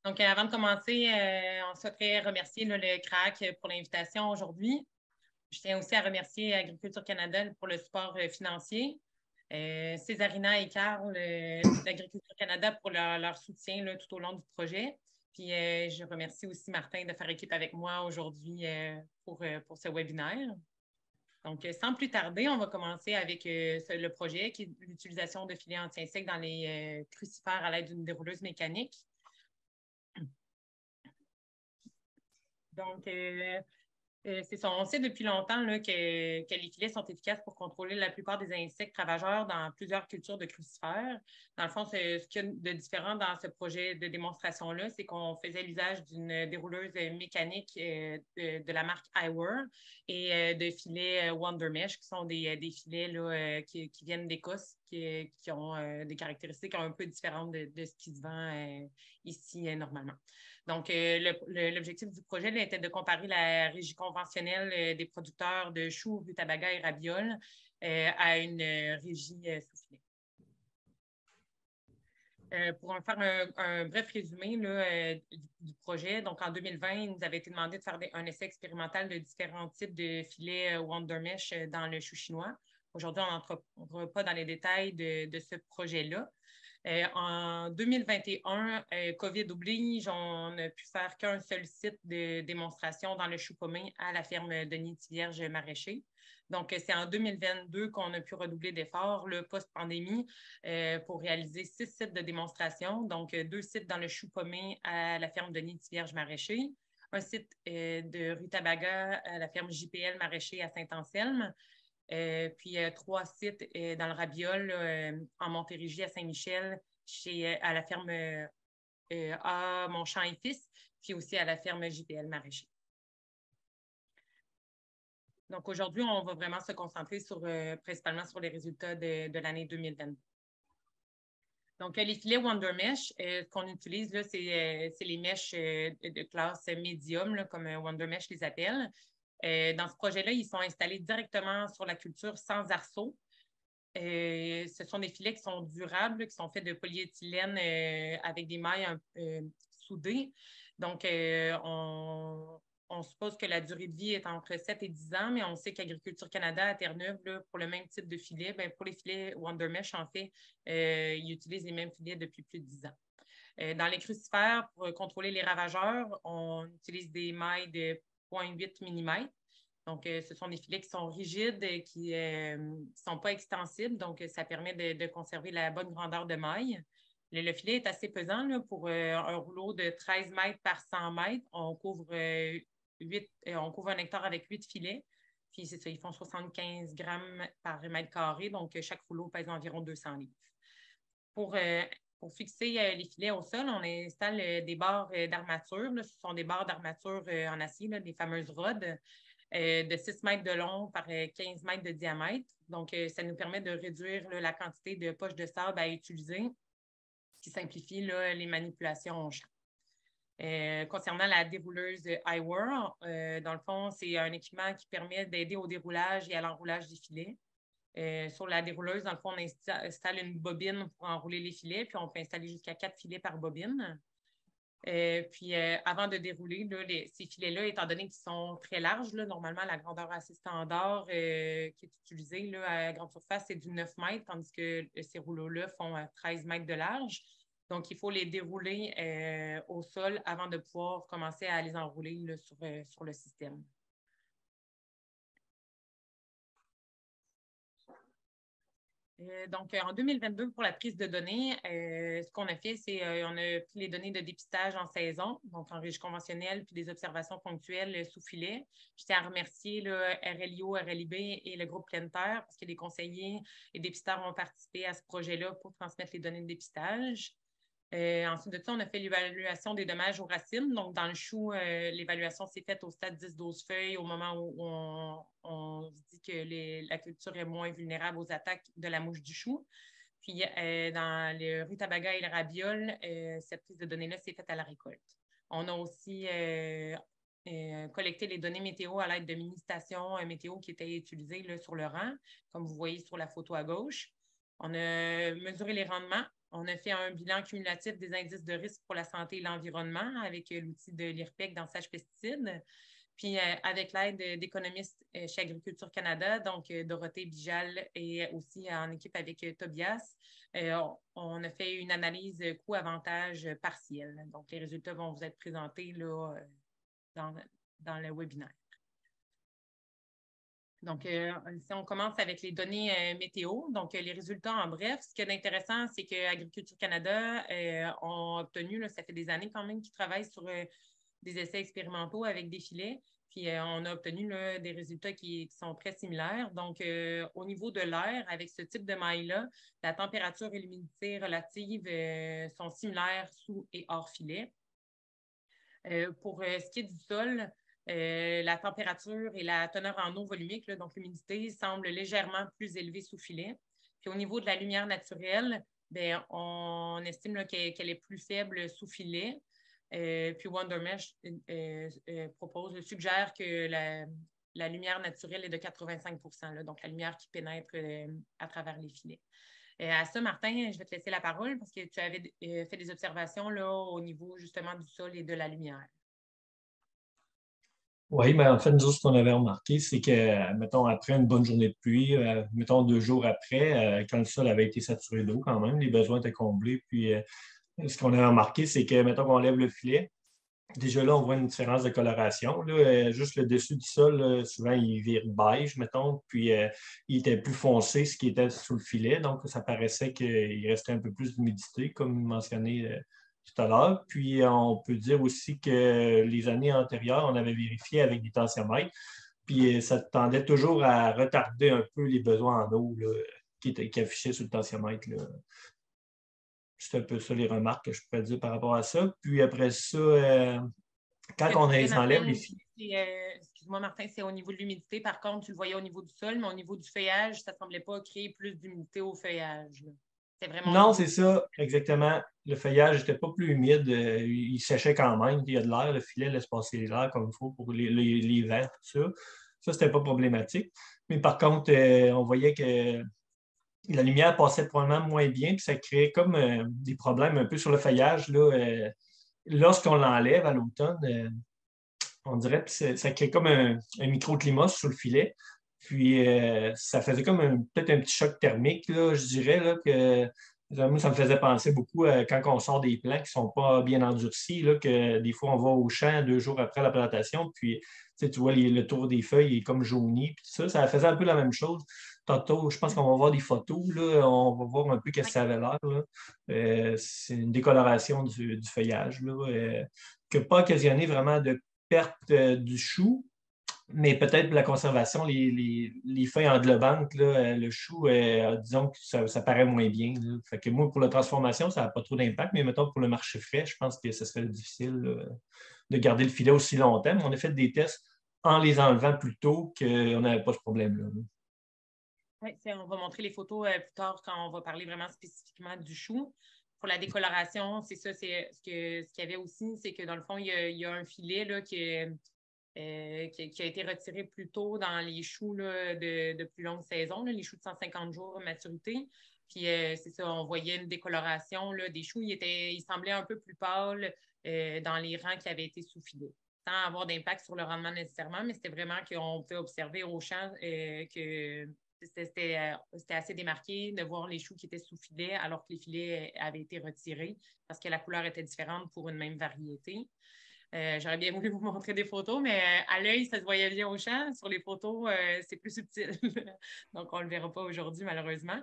Donc, avant de commencer, on souhaiterait remercier là, le CRAC pour l'invitation aujourd'hui. Je tiens aussi à remercier Agriculture Canada pour le support financier, Césarina et Carl d'Agriculture Canada pour leur soutien là, tout au long du projet. Puis, je remercie aussi Martin de faire équipe avec moi aujourd'hui pour ce webinaire. Donc, sans plus tarder, on va commencer avec le projet qui est l'utilisation de filets anti-insectes dans les crucifères à l'aide d'une dérouleuse mécanique. Donc, c'est ça. On sait depuis longtemps là, que les filets sont efficaces pour contrôler la plupart des insectes ravageurs dans plusieurs cultures de crucifères. Dans le fond, ce qu'il y a de différent dans ce projet de démonstration-là, c'est qu'on faisait l'usage d'une dérouleuse mécanique de la marque Iwer et de filets Wonder Mesh, qui sont des filets là, qui viennent d'Écosse, qui ont des caractéristiques un peu différentes de ce qui se vend ici normalement. Donc, l'objectif du projet là, était de comparer la régie conventionnelle des producteurs de choux, rutabaga et ravioles à une régie sous filet. Pour en faire un bref résumé là, du projet, donc en 2020, il nous avait été demandé de faire un essai expérimental de différents types de filets Wonder Mesh dans le chou chinois. Aujourd'hui, on n'entre pas dans les détails de ce projet-là. En 2021, COVID oblige, on n'a pu faire qu'un seul site de démonstration dans le chou commun à la ferme Denis-Thivierge maraîcher. Donc, c'est en 2022 qu'on a pu redoubler d'efforts, le post-pandémie, pour réaliser 6 sites de démonstration. Donc, 2 sites dans le chou commun à la ferme Denis-Thivierge maraîcher, un site de rutabaga à la ferme JPL maraîcher à Saint-Anselme, puis 3 sites dans le Rabiol, en Montérégie, à Saint-Michel, à la ferme A Montchamp et Fils, puis aussi à la ferme JPL Maraîcher. Donc aujourd'hui, on va vraiment se concentrer principalement sur les résultats de l'année 2022. Donc, les filets Wonder Mesh, ce qu'on utilise, là, c'est les mèches de classe médium, là, comme Wonder Mesh les appelle. Dans ce projet-là, ils sont installés directement sur la culture sans arceaux. Ce sont des filets qui sont durables, qui sont faits de polyéthylène avec des mailles soudées. Donc, on suppose que la durée de vie est entre 7 et 10 ans, mais on sait qu'Agriculture Canada à Terre-Neuve, là, pour le même type de filet, bien, pour les filets Wonder Mesh, en fait, ils utilisent les mêmes filets depuis plus de 10 ans. Dans les crucifères, pour contrôler les ravageurs, on utilise des mailles de 0,8 mm. Donc, ce sont des filets qui sont rigides et qui ne sont pas extensibles. Donc, ça permet de conserver la bonne grandeur de maille. Le filet est assez pesant là, pour un rouleau de 13 mètres par 100 mètres. On couvre un hectare avec 8 filets. Puis, c'est ça, ils font 75 grammes par mètre carré. Donc, chaque rouleau pèse environ 200 livres. Pour fixer les filets au sol, on installe des barres d'armature. Ce sont des barres d'armature en acier, là, des fameuses rods de 6 mètres de long par 15 mètres de diamètre. Donc, ça nous permet de réduire là, la quantité de poches de sable à utiliser, ce qui simplifie là, les manipulations au champ. Concernant la dérouleuse iWorld, dans le fond, c'est un équipement qui permet d'aider au déroulage et à l'enroulage des filets. Sur la dérouleuse, dans le fond, on installe une bobine pour enrouler les filets, puis on peut installer jusqu'à 4 filets par bobine. Puis, avant de dérouler, là, ces filets-là, étant donné qu'ils sont très larges, là, normalement, la grandeur assez standard qui est utilisée là, à grande surface, c'est du 9 mètres, tandis que ces rouleaux-là font 13 mètres de large. Donc, il faut les dérouler au sol avant de pouvoir commencer à les enrouler là, sur le système. Donc, en 2022, pour la prise de données, ce qu'on a fait, c'est on a pris les données de dépistage en saison, donc en régie conventionnelle, puis des observations ponctuelles sous filet. Je tiens à remercier le RLIO, RLIB et le groupe Pleine Terre, parce que les conseillers et dépisteurs ont participé à ce projet-là pour transmettre les données de dépistage. Ensuite de ça, on a fait l'évaluation des dommages aux racines. Donc, dans le chou, l'évaluation s'est faite au stade 10-12 feuilles, au moment où on se dit que la culture est moins vulnérable aux attaques de la mouche du chou. Puis, dans le rutabaga et le rabiole, cette prise de données-là s'est faite à la récolte. On a aussi collecté les données météo à l'aide de mini-stations météo qui étaient utilisées là, sur le rang, comme vous voyez sur la photo à gauche. On a mesuré les rendements On a fait un bilan cumulatif des indices de risque pour la santé et l'environnement avec l'outil de l'IRPEC dans Sage Pesticides. Puis, avec l'aide d'économistes chez Agriculture Canada, donc Dorothée Bijal et aussi en équipe avec Tobias, on a fait une analyse coût-avantage partielle. Donc, les résultats vont vous être présentés là, dans le webinaire. Donc, si on commence avec les données météo, donc les résultats en bref, ce qui est intéressant, c'est qu'Agriculture Canada ont obtenu, là, ça fait des années quand même qu'ils travaillent sur des essais expérimentaux avec des filets, puis on a obtenu là, des résultats qui sont très similaires. Donc, au niveau de l'air, avec ce type de maille-là, la température et l'humidité relative sont similaires sous et hors filet. Pour ce qui est du sol, la température et la teneur en eau volumique, là, donc l'humidité, semblent légèrement plus élevées sous filet. Puis au niveau de la lumière naturelle, bien, on estime qu'elle est plus faible sous filet. Puis WonderMesh suggère que la lumière naturelle est de 85 là, donc la lumière qui pénètre à travers les filets. À ça, Martin, je vais te laisser la parole parce que tu avais fait des observations là, au niveau justement du sol et de la lumière. Oui, mais en fait, nous autres, ce qu'on avait remarqué, c'est que, mettons, après une bonne journée de pluie, mettons 2 jours après, quand le sol avait été saturé d'eau quand même, les besoins étaient comblés. Puis, ce qu'on avait remarqué, c'est que, mettons qu'on lève le filet, déjà là, on voit une différence de coloration. Là, juste le dessus du sol, là, souvent, il vire beige, mettons, puis il était plus foncé, ce qui était sous le filet. Donc, ça paraissait qu'il restait un peu plus d'humidité, comme mentionné tout à l'heure. Puis, on peut dire aussi que les années antérieures, on avait vérifié avec des tensiomètres, puis ça tendait toujours à retarder un peu les besoins en eau là, qui affichaient sur le tensiomètre, là. C'est un peu ça les remarques que je pourrais dire par rapport à ça. Puis après ça, quand Ce que on tu disais, enlève Martin, les filets. excuse-moi, Martin, c'est au niveau de l'humidité. Par contre, tu le voyais au niveau du sol, mais au niveau du feuillage, ça ne semblait pas créer plus d'humidité au feuillage. C'est vraiment au Non, niveau c'est du ça, exactement. Le feuillage n'était pas plus humide, il séchait quand même. Il y a de l'air, le filet laisse passer l'air comme il faut pour les vents, tout ça. Ça, c'était pas problématique. Mais par contre, on voyait que la lumière passait probablement moins bien, puis ça créait comme des problèmes un peu sur le feuillage. Là, lorsqu'on l'enlève à l'automne, on dirait que ça crée comme un microclimat sur le filet. Puis ça faisait comme peut-être un petit choc thermique, là, je dirais, là, que moi, ça me faisait penser beaucoup quand on sort des plants qui ne sont pas bien endurcis, là, que des fois on va au champ 2 jours après la plantation, puis tu vois le tour des feuilles est comme jauni, puis ça faisait un peu la même chose. Tantôt, je pense qu'on va voir des photos, là, on va voir un peu qu'est-ce que ça avait l'air, là. C'est une décoloration du feuillage, là, qui n'a pas occasionné vraiment de perte du chou, mais peut-être pour la conservation, les feuilles englobantes, là, le chou, disons que ça paraît moins bien, là. Fait que moi, pour la transformation, ça n'a pas trop d'impact, mais mettons pour le marché frais, je pense que ce serait difficile là, de garder le filet aussi longtemps. Mais on a fait des tests en les enlevant plus tôt qu'on n'avait pas ce problème-là. Oui, on va montrer les photos plus tard quand on va parler vraiment spécifiquement du chou. Pour la décoloration, c'est ça, c'est ce qu'il y avait aussi, c'est que dans le fond, il y a un filet là, qui a été retiré plus tôt dans les choux là, de plus longue saison, là, les choux de 150 jours de maturité. Puis c'est ça, on voyait une décoloration là, des choux. Ils semblaient un peu plus pâles dans les rangs qui avaient été sous filet. Sans avoir d'impact sur le rendement nécessairement, mais c'était vraiment qu'on pouvait observer au champ que c'était assez démarqué de voir les choux qui étaient sous filet alors que les filets avaient été retirés parce que la couleur était différente pour une même variété. J'aurais bien voulu vous montrer des photos, mais à l'œil, ça se voyait bien au champ. Sur les photos, c'est plus subtil. Donc, on ne le verra pas aujourd'hui, malheureusement.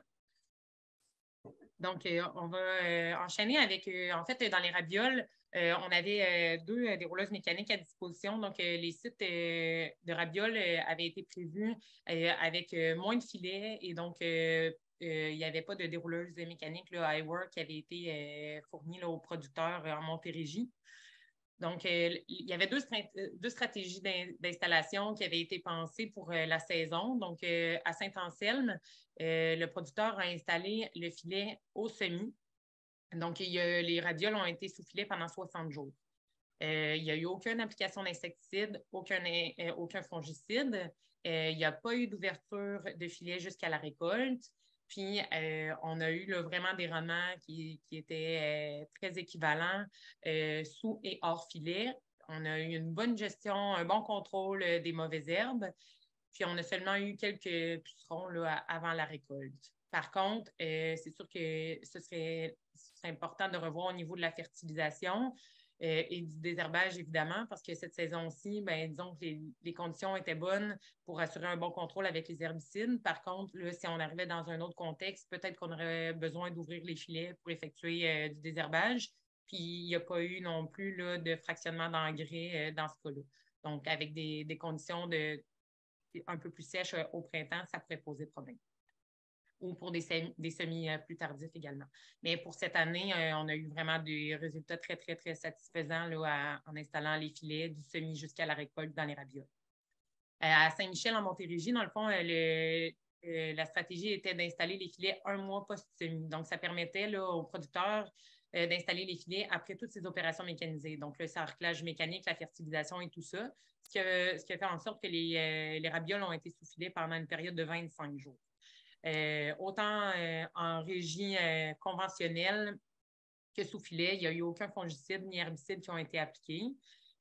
Donc, on va enchaîner avec, en fait, dans les rabioles, on avait deux dérouleuses mécaniques à disposition. Donc, les sites de rabioles avaient été prévus avec moins de filets et donc, il n'y avait pas de dérouleuse mécanique, là, iWork, qui avait été fournie là, aux producteurs en Montérégie. Donc, il y avait deux stratégies d'installation qui avaient été pensées pour la saison. Donc, à Saint-Anselme, le producteur a installé le filet au semis. Donc, les radioles ont été sous filet pendant 60 jours. Il n'y a eu aucune application d'insecticide, aucun fongicide. Il n'y a pas eu d'ouverture de filet jusqu'à la récolte. Puis, on a eu là, vraiment des rendements qui étaient très équivalents sous et hors filet. On a eu une bonne gestion, un bon contrôle des mauvaises herbes. Puis, on a seulement eu quelques pucerons là, avant la récolte. Par contre, c'est sûr que ce serait important de revoir au niveau de la fertilisation et du désherbage, évidemment, parce que cette saison-ci, ben, disons que les conditions étaient bonnes pour assurer un bon contrôle avec les herbicides. Par contre, là, si on arrivait dans un autre contexte, peut-être qu'on aurait besoin d'ouvrir les filets pour effectuer du désherbage. Puis, il n'y a pas eu non plus là, de fractionnement d'engrais dans ce cas-là. Donc, avec des conditions un peu plus sèches au printemps, ça pourrait poser problème. Ou pour des semis plus tardifs également. Mais pour cette année, on a eu vraiment des résultats très, très, très satisfaisants là, en installant les filets du semis jusqu'à la récolte dans les ravioles. À Saint-Michel, en Montérégie, dans le fond, la stratégie était d'installer les filets un mois post-semis. Donc, ça permettait là, aux producteurs d'installer les filets après toutes ces opérations mécanisées. Donc, le sarclage mécanique, la fertilisation et tout ça, ce qui a fait en sorte que les ravioles ont été sous filet pendant une période de 25 jours. Autant en régie conventionnelle que sous filet, il n'y a eu aucun fongicide ni herbicide qui ont été appliqués.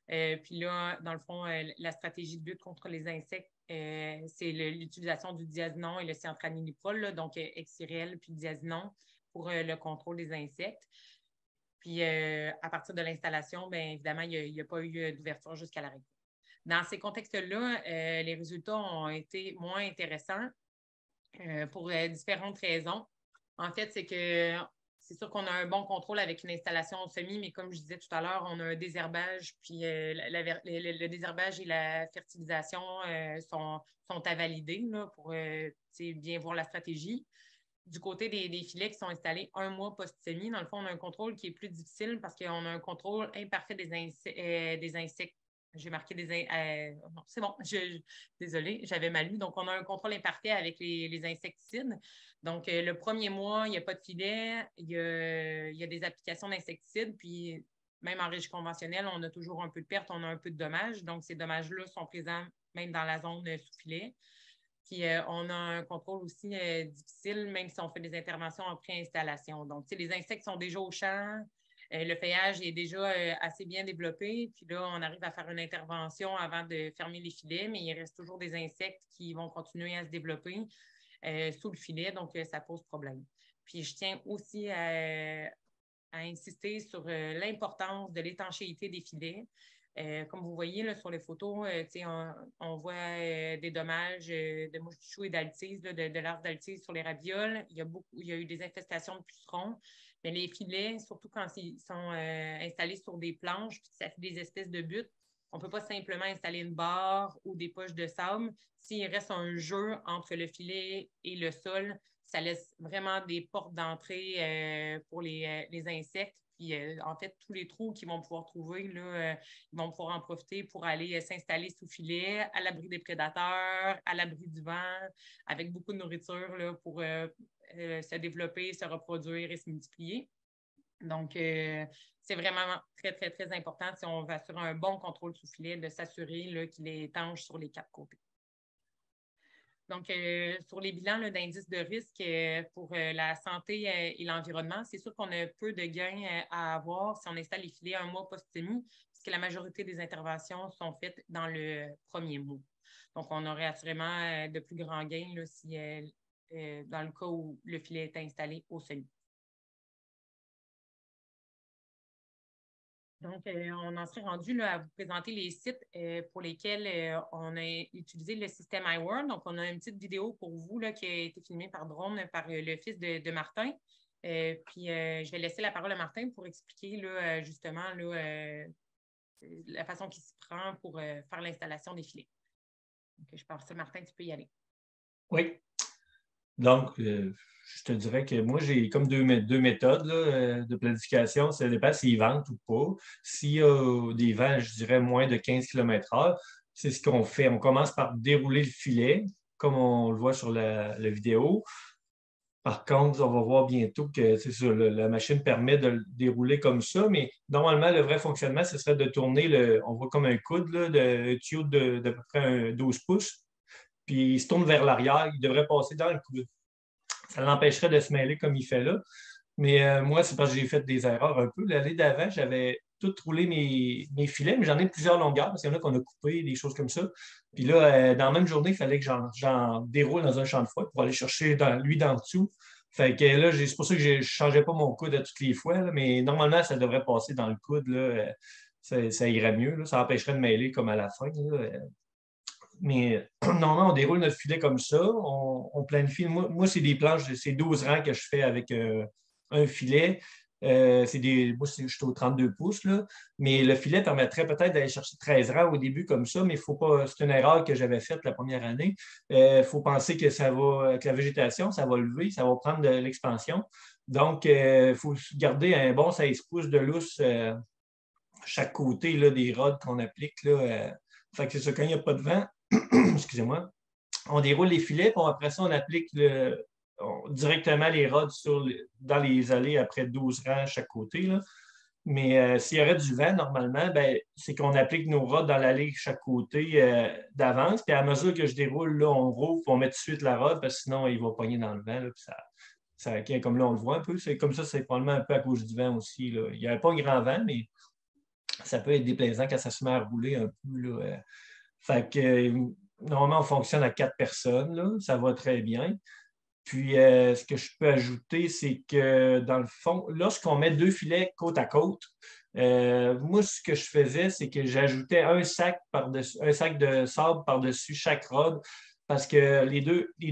Puis là, dans le fond, la stratégie de lutte contre les insectes, c'est l'utilisation du diazinon et le cyantraliniprol, donc Exirel puis diazinon pour le contrôle des insectes. Puis à partir de l'installation, bien évidemment, il n'y a pas eu d'ouverture jusqu'à la récolte. Dans ces contextes-là, les résultats ont été moins intéressants. Pour différentes raisons. En fait, c'est sûr qu'on a un bon contrôle avec une installation au semis, mais comme je disais tout à l'heure, on a un désherbage, puis le désherbage et la fertilisation sont à valider là, pour bien voir la stratégie. Du côté des filets qui sont installés un mois post-semis, dans le fond, on a un contrôle qui est plus difficile parce qu'on a un contrôle imparfait des insectes. J'ai marqué non, c'est bon, désolée, j'avais mal lu. Donc, on a un contrôle imparfait avec les insecticides. Donc, le premier mois, il n'y a pas de filet, il y a des applications d'insecticides, puis même en régie conventionnelle, on a toujours un peu de perte, on a un peu de dommages. Donc, ces dommages-là sont présents même dans la zone sous filet. Puis, on a un contrôle aussi difficile, même si on fait des interventions en pré-installation. Donc, les insectes sont déjà au champ, le feuillage est déjà assez bien développé. Puis là, on arrive à faire une intervention avant de fermer les filets, mais il reste toujours des insectes qui vont continuer à se développer sous le filet, donc ça pose problème. Puis je tiens aussi à insister sur l'importance de l'étanchéité des filets. Comme vous voyez là, sur les photos, on voit des dommages de mouches du chou et d'altise, de larves d'altise sur les ravioles. Il y a eu des infestations de pucerons. Mais les filets, surtout quand ils sont installés sur des planches, puis ça fait des espèces de buttes, on ne peut pas simplement installer une barre ou des poches de sable. S'il reste un jeu entre le filet et le sol, ça laisse vraiment des portes d'entrée pour les insectes. Puis, en fait, tous les trous qu'ils vont pouvoir trouver, là, ils vont pouvoir en profiter pour aller s'installer sous filet, à l'abri des prédateurs, à l'abri du vent, avec beaucoup de nourriture là, pour se développer, se reproduire et se multiplier. Donc, c'est vraiment très, très, très important si on veut assurer un bon contrôle sous filet, de s'assurer qu'il est étanche sur les 4 côtés. Donc, sur les bilans d'indices de risque pour la santé et l'environnement, c'est sûr qu'on a peu de gains à avoir si on installe les filets un mois post-semis, puisque la majorité des interventions sont faites dans le premier mois. Donc, on aurait assurément de plus grands gains là, si, dans le cas où le filet est installé au semis. Donc, on en serait rendu là, à vous présenter les sites pour lesquels on a utilisé le système iWorld. Donc, on a une petite vidéo pour vous là, qui a été filmée par drone par le fils de Martin. Puis, je vais laisser la parole à Martin pour expliquer là, justement là, la façon qu'il s'y prend pour faire l'installation des filets. Donc, je pense que Martin, tu peux y aller. Oui. Donc, je te dirais que moi, j'ai comme deux méthodes là, de planification. Ça dépend s'ils ventent ou pas. S'il y a des vents, je dirais moins de 15 km/h, c'est ce qu'on fait. On commence par dérouler le filet, comme on le voit sur la vidéo. Par contre, on va voir bientôt que c'est ça, la machine permet de le dérouler comme ça, mais normalement, le vrai fonctionnement, ce serait de tourner on voit comme un coude, là, de tuyau d'à peu près 12 pouces, puis il se tourne vers l'arrière, il devrait passer dans le coude. ça l'empêcherait de se mêler comme il fait là. Mais moi, c'est parce que j'ai fait des erreurs un peu. L'année d'avant, j'avais tout roulé mes filets, mais j'en ai plusieurs longueurs parce qu'il y en a qu'on a coupé, des choses comme ça. Puis là, dans la même journée, il fallait que j'en déroule dans un champ de fouet pour aller chercher lui d'en dessous. Fait que là, c'est pour ça que je ne changeais pas mon coude à toutes les fois, là, mais normalement, ça devrait passer dans le coude. Là, ça irait mieux. Là, ça empêcherait de mêler comme à la fin. Là. Mais normalement, on déroule notre filet comme ça. On planifie. Moi c'est des planches, c'est 12 rangs que je fais avec un filet. Moi, je suis au 32 pouces, là. Mais le filet permettrait peut-être d'aller chercher 13 rangs au début comme ça, mais faut pas. C'est une erreur que j'avais faite la première année. Il faut penser que ça va, avec la végétation, ça va lever, ça va prendre de l'expansion. Donc, il faut garder un bon 16 pouces de lousse chaque côté là, des rods qu'on applique. Là, fait que c'est ça, quand il n'y a pas de vent, excusez-moi, on déroule les filets, puis après ça, on applique directement les rods dans les allées après 12 rangs à chaque côté. Là. Mais s'il y aurait du vent, normalement, ben, c'est qu'on applique nos rods dans l'allée chaque côté d'avance. Puis à mesure que je déroule, là, on rouvre, puis on met tout de suite la rod, parce que sinon, il va pogner dans le vent. Là, puis comme là, on le voit un peu. C'est comme ça, c'est probablement un peu à cause du vent aussi. Là. Il n'y avait pas un grand vent, mais ça peut être déplaisant quand ça se met à rouler un peu. Là. Fait que normalement, on fonctionne à 4 personnes. Là. Ça va très bien. Puis, ce que je peux ajouter, c'est que dans le fond, lorsqu'on met 2 filets côte à côte, moi, ce que je faisais, c'est que j'ajoutais un sac de sable par-dessus chaque rod parce que les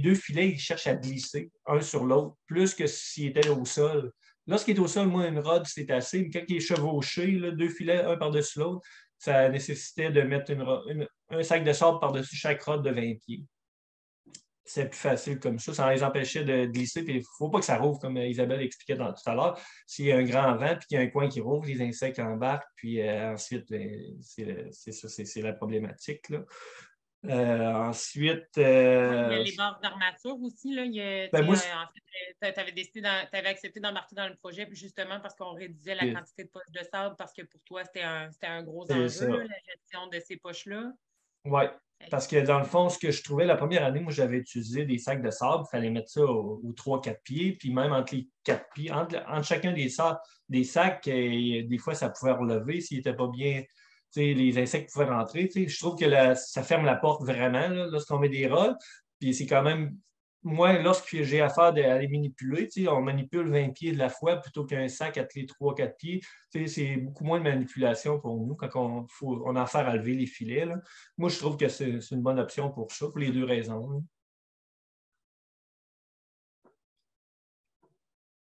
deux filets, ils cherchent à glisser un sur l'autre, plus que s'ils étaient au sol. Lorsqu'il est au sol, moi, une rod, c'est assez. Mais quand il est chevauché, là, 2 filets, un par-dessus l'autre, ça nécessitait de mettre un sac de sable par-dessus chaque rod de 20 pieds. C'est plus facile comme ça les empêchait de glisser. Puis il ne faut pas que ça rouvre, comme Isabelle expliquait tout à l'heure. S'il y a un grand vent puis qu'il y a un coin qui rouvre, les insectes embarquent. Puis ensuite, c'est ça, c'est la problématique. Là. Ensuite, Il y a les barres d'armature aussi. Là. ben moi, En fait, tu avais accepté d'embarquer dans le projet justement parce qu'on réduisait la quantité de poches de sable parce que pour toi, c'était un gros c'est enjeu, ça. là, la gestion de ces poches-là. Oui. Parce que dans le fond, ce que je trouvais la première année, moi, j'avais utilisé des sacs de sable. Il fallait mettre ça aux 3-4 pieds. Puis même entre les 4 pieds, entre chacun des sacs, des fois, ça pouvait relever s'il n'était pas bien. Les insectes pouvaient rentrer. Je trouve que ça ferme la porte vraiment là, lorsqu'on met des rôles. Puis c'est quand même. Moi, lorsque j'ai affaire à les manipuler, on manipule 20 pieds de la fois plutôt qu'un sac à les 3-4 pieds. C'est beaucoup moins de manipulation pour nous quand on a affaire à lever les filets. Là. Moi, je trouve que c'est une bonne option pour ça, pour les deux raisons. Là.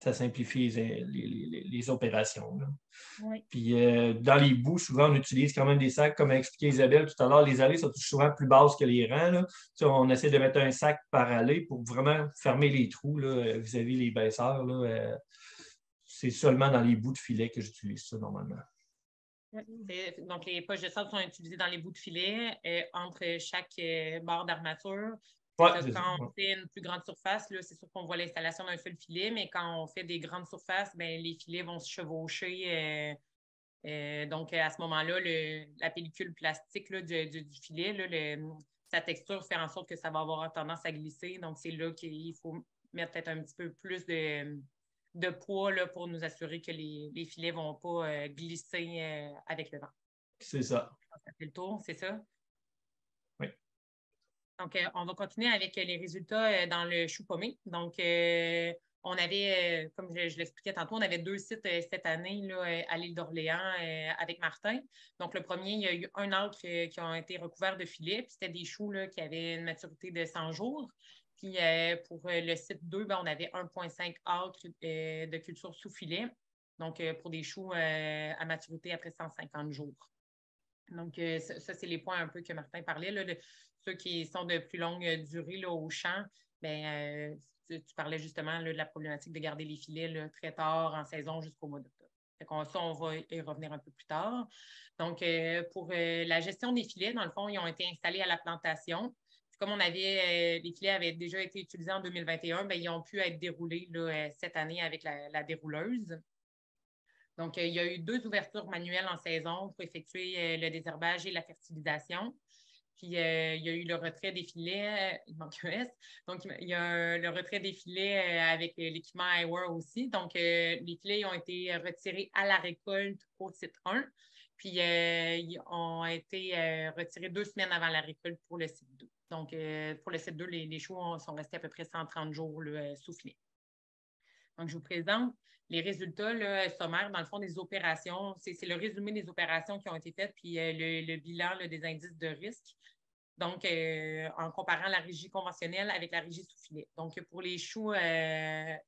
Ça simplifie les opérations. Là. Oui. Puis dans les bouts, souvent, on utilise quand même des sacs, comme a expliqué Isabelle tout à l'heure, les allées sont souvent plus basses que les rangs. Là. On essaie de mettre un sac par allée pour vraiment fermer les trous là, vis-à-vis les baisseurs. Là. C'est seulement dans les bouts de filet que j'utilise ça normalement. Donc, les poches de sable sont utilisées dans les bouts de filet entre chaque barre d'armature. Ouais, quand on fait une plus grande surface, c'est sûr qu'on voit l'installation d'un seul filet, mais quand on fait des grandes surfaces, ben, les filets vont se chevaucher. Donc, à ce moment-là, la pellicule plastique là, du filet, là, sa texture fait en sorte que ça va avoir tendance à glisser. Donc, c'est là qu'il faut mettre peut-être un petit peu plus de poids là, pour nous assurer que les filets ne vont pas glisser avec le vent. C'est ça. Ça fait le tour, c'est ça? Oui. Donc, on va continuer avec les résultats dans le chou pommé. Donc, on avait, comme je l'expliquais tantôt, on avait 2 sites cette année là, à l'île d'Orléans avec Martin. Donc, le premier, il y a eu un acre qui ont été recouverts de filets, puis c'était des choux là, qui avaient une maturité de 100 jours. Puis, pour le site 2, ben, on avait 1,5 acre de culture sous filet. Donc, pour des choux à maturité après 150 jours. Donc, ça, c'est les points un peu que Martin parlait. Là, ceux qui sont de plus longue durée là, au champ, bien, tu parlais justement là, de la problématique de garder les filets là, très tard en saison jusqu'au mois d'octobre. Ça, on va y revenir un peu plus tard. Donc, pour la gestion des filets, dans le fond, ils ont été installés à la plantation. Comme les filets avaient déjà été utilisés en 2021, bien, ils ont pu être déroulés là, cette année avec la dérouleuse. Donc, il y a eu 2 ouvertures manuelles en saison pour effectuer le désherbage et la fertilisation. Puis, il y a eu le retrait des filets, il manque un S. Donc, il y a le retrait des filets avec l'équipement eyewear aussi. Donc, les filets ont été retirés à la récolte au site 1. Puis, ils ont été retirés 2 semaines avant la récolte pour le site 2. Donc, pour le site 2, les choux sont restés à peu près 130 jours sous filet. Donc, je vous présente les résultats là, sommaires, dans le fond, des opérations. C'est le résumé des opérations qui ont été faites, puis le bilan là, des indices de risque. Donc, en comparant la régie conventionnelle avec la régie sous filet. Donc, pour les choux, le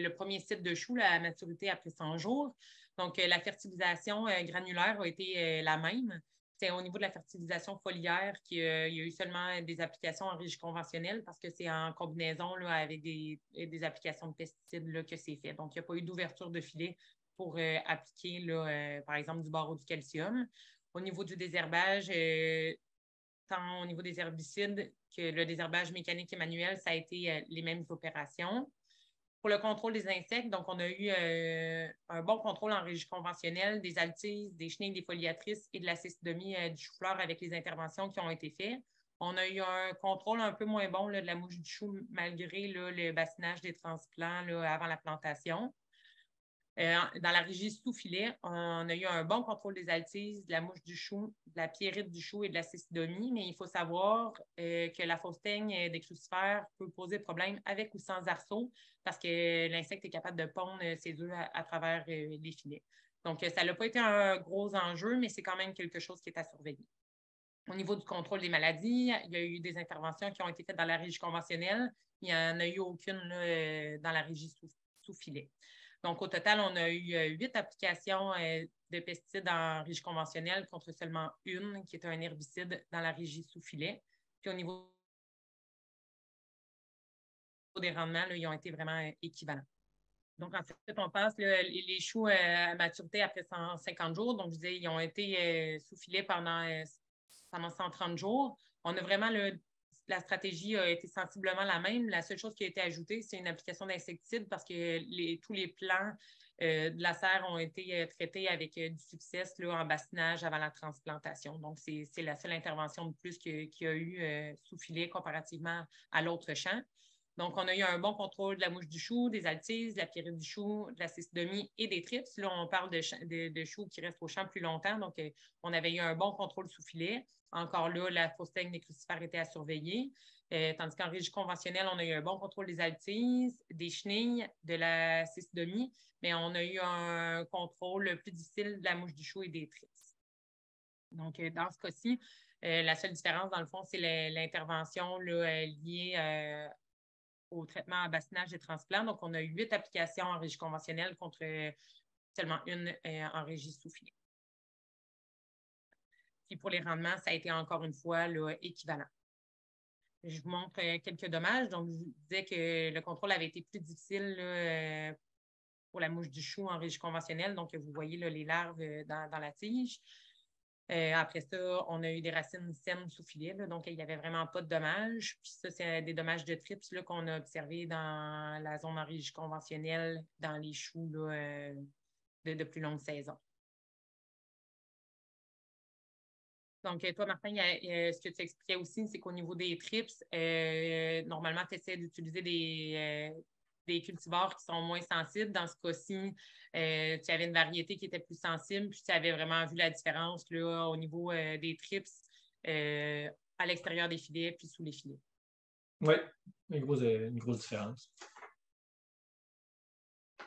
premier site de choux, la maturité après 100 jours. Donc, la fertilisation granulaire a été la même. C'est au niveau de la fertilisation foliaire qu'il y a eu seulement des applications en régie conventionnelle parce que c'est en combinaison là, avec des applications de pesticides là, que c'est fait. Donc, il n'y a pas eu d'ouverture de filet pour appliquer, là, par exemple, du boro du calcium. Au niveau du désherbage, tant au niveau des herbicides que le désherbage mécanique et manuel, ça a été les mêmes opérations. Pour le contrôle des insectes, donc on a eu un bon contrôle en régie conventionnelle des altises, des chenilles, des foliatrices et de la cécidomie du chou-fleur avec les interventions qui ont été faites. On a eu un contrôle un peu moins bon là, de la mouche du chou malgré là, le bassinage des transplants là, avant la plantation. Dans la régie sous-filet, on a eu un bon contrôle des altises, de la mouche du chou, de la pierrite du chou et de la cécidomie, mais il faut savoir que la fausse teigne des crucifères peut poser problème avec ou sans arceau parce que l'insecte est capable de pondre ses œufs à travers les filets. Donc, ça n'a pas été un gros enjeu, mais c'est quand même quelque chose qui est à surveiller. Au niveau du contrôle des maladies, il y a eu des interventions qui ont été faites dans la régie conventionnelle. Il n'y en a eu aucune là, dans la régie sous-filet. Donc, au total, on a eu 8 applications de pesticides en régie conventionnelle contre seulement une, qui est un herbicide dans la régie sous-filet. Puis au niveau des rendements, là, ils ont été vraiment équivalents. Donc, en fait, on passe là, les choux à maturité après 150 jours. Donc, je disais, ils ont été sous filet pendant 130 jours. On a vraiment la stratégie a été sensiblement la même. La seule chose qui a été ajoutée, c'est une application d'insecticide parce que tous les plants de la serre ont été traités avec du succès là, en bassinage avant la transplantation. Donc, c'est la seule intervention de plus qu'il y a eu sous filet comparativement à l'autre champ. Donc, on a eu un bon contrôle de la mouche du chou, des altises, de la pierrite du chou, de la cécidomie et des trips. Là, on parle de choux qui restent au champ plus longtemps. Donc, on avait eu un bon contrôle sous filet. Encore là, la fausse teigne des crucifères était à surveiller. Tandis qu'en régie conventionnelle, on a eu un bon contrôle des altises, des chenilles, de la cécidomie, mais on a eu un contrôle plus difficile de la mouche du chou et des trips. Donc, dans ce cas-ci, la seule différence, dans le fond, c'est l'intervention liée au traitement en bassinage et transplant. Donc, on a 8 applications en régie conventionnelle contre seulement une en régie sous-filet. Puis pour les rendements, ça a été encore une fois là, équivalent. Je vous montre quelques dommages. Donc, je vous disais que le contrôle avait été plus difficile là, pour la mouche du chou en régie conventionnelle. Donc, vous voyez là, les larves dans la tige. Après ça, on a eu des racines saines sous filet, là, donc il n'y avait vraiment pas de dommages. Puis ça, c'est des dommages de trips là, qu'on a observés dans la zone en régie conventionnelle, dans les choux là, de plus longue saison. Donc, toi, Martin, ce que tu expliquais aussi, c'est qu'au niveau des trips, normalement, tu essaies d'utiliser des cultivars qui sont moins sensibles. Dans ce cas-ci, tu avais une variété qui était plus sensible, puis tu avais vraiment vu la différence là, au niveau des trips à l'extérieur des filets puis sous les filets. Oui, une grosse différence.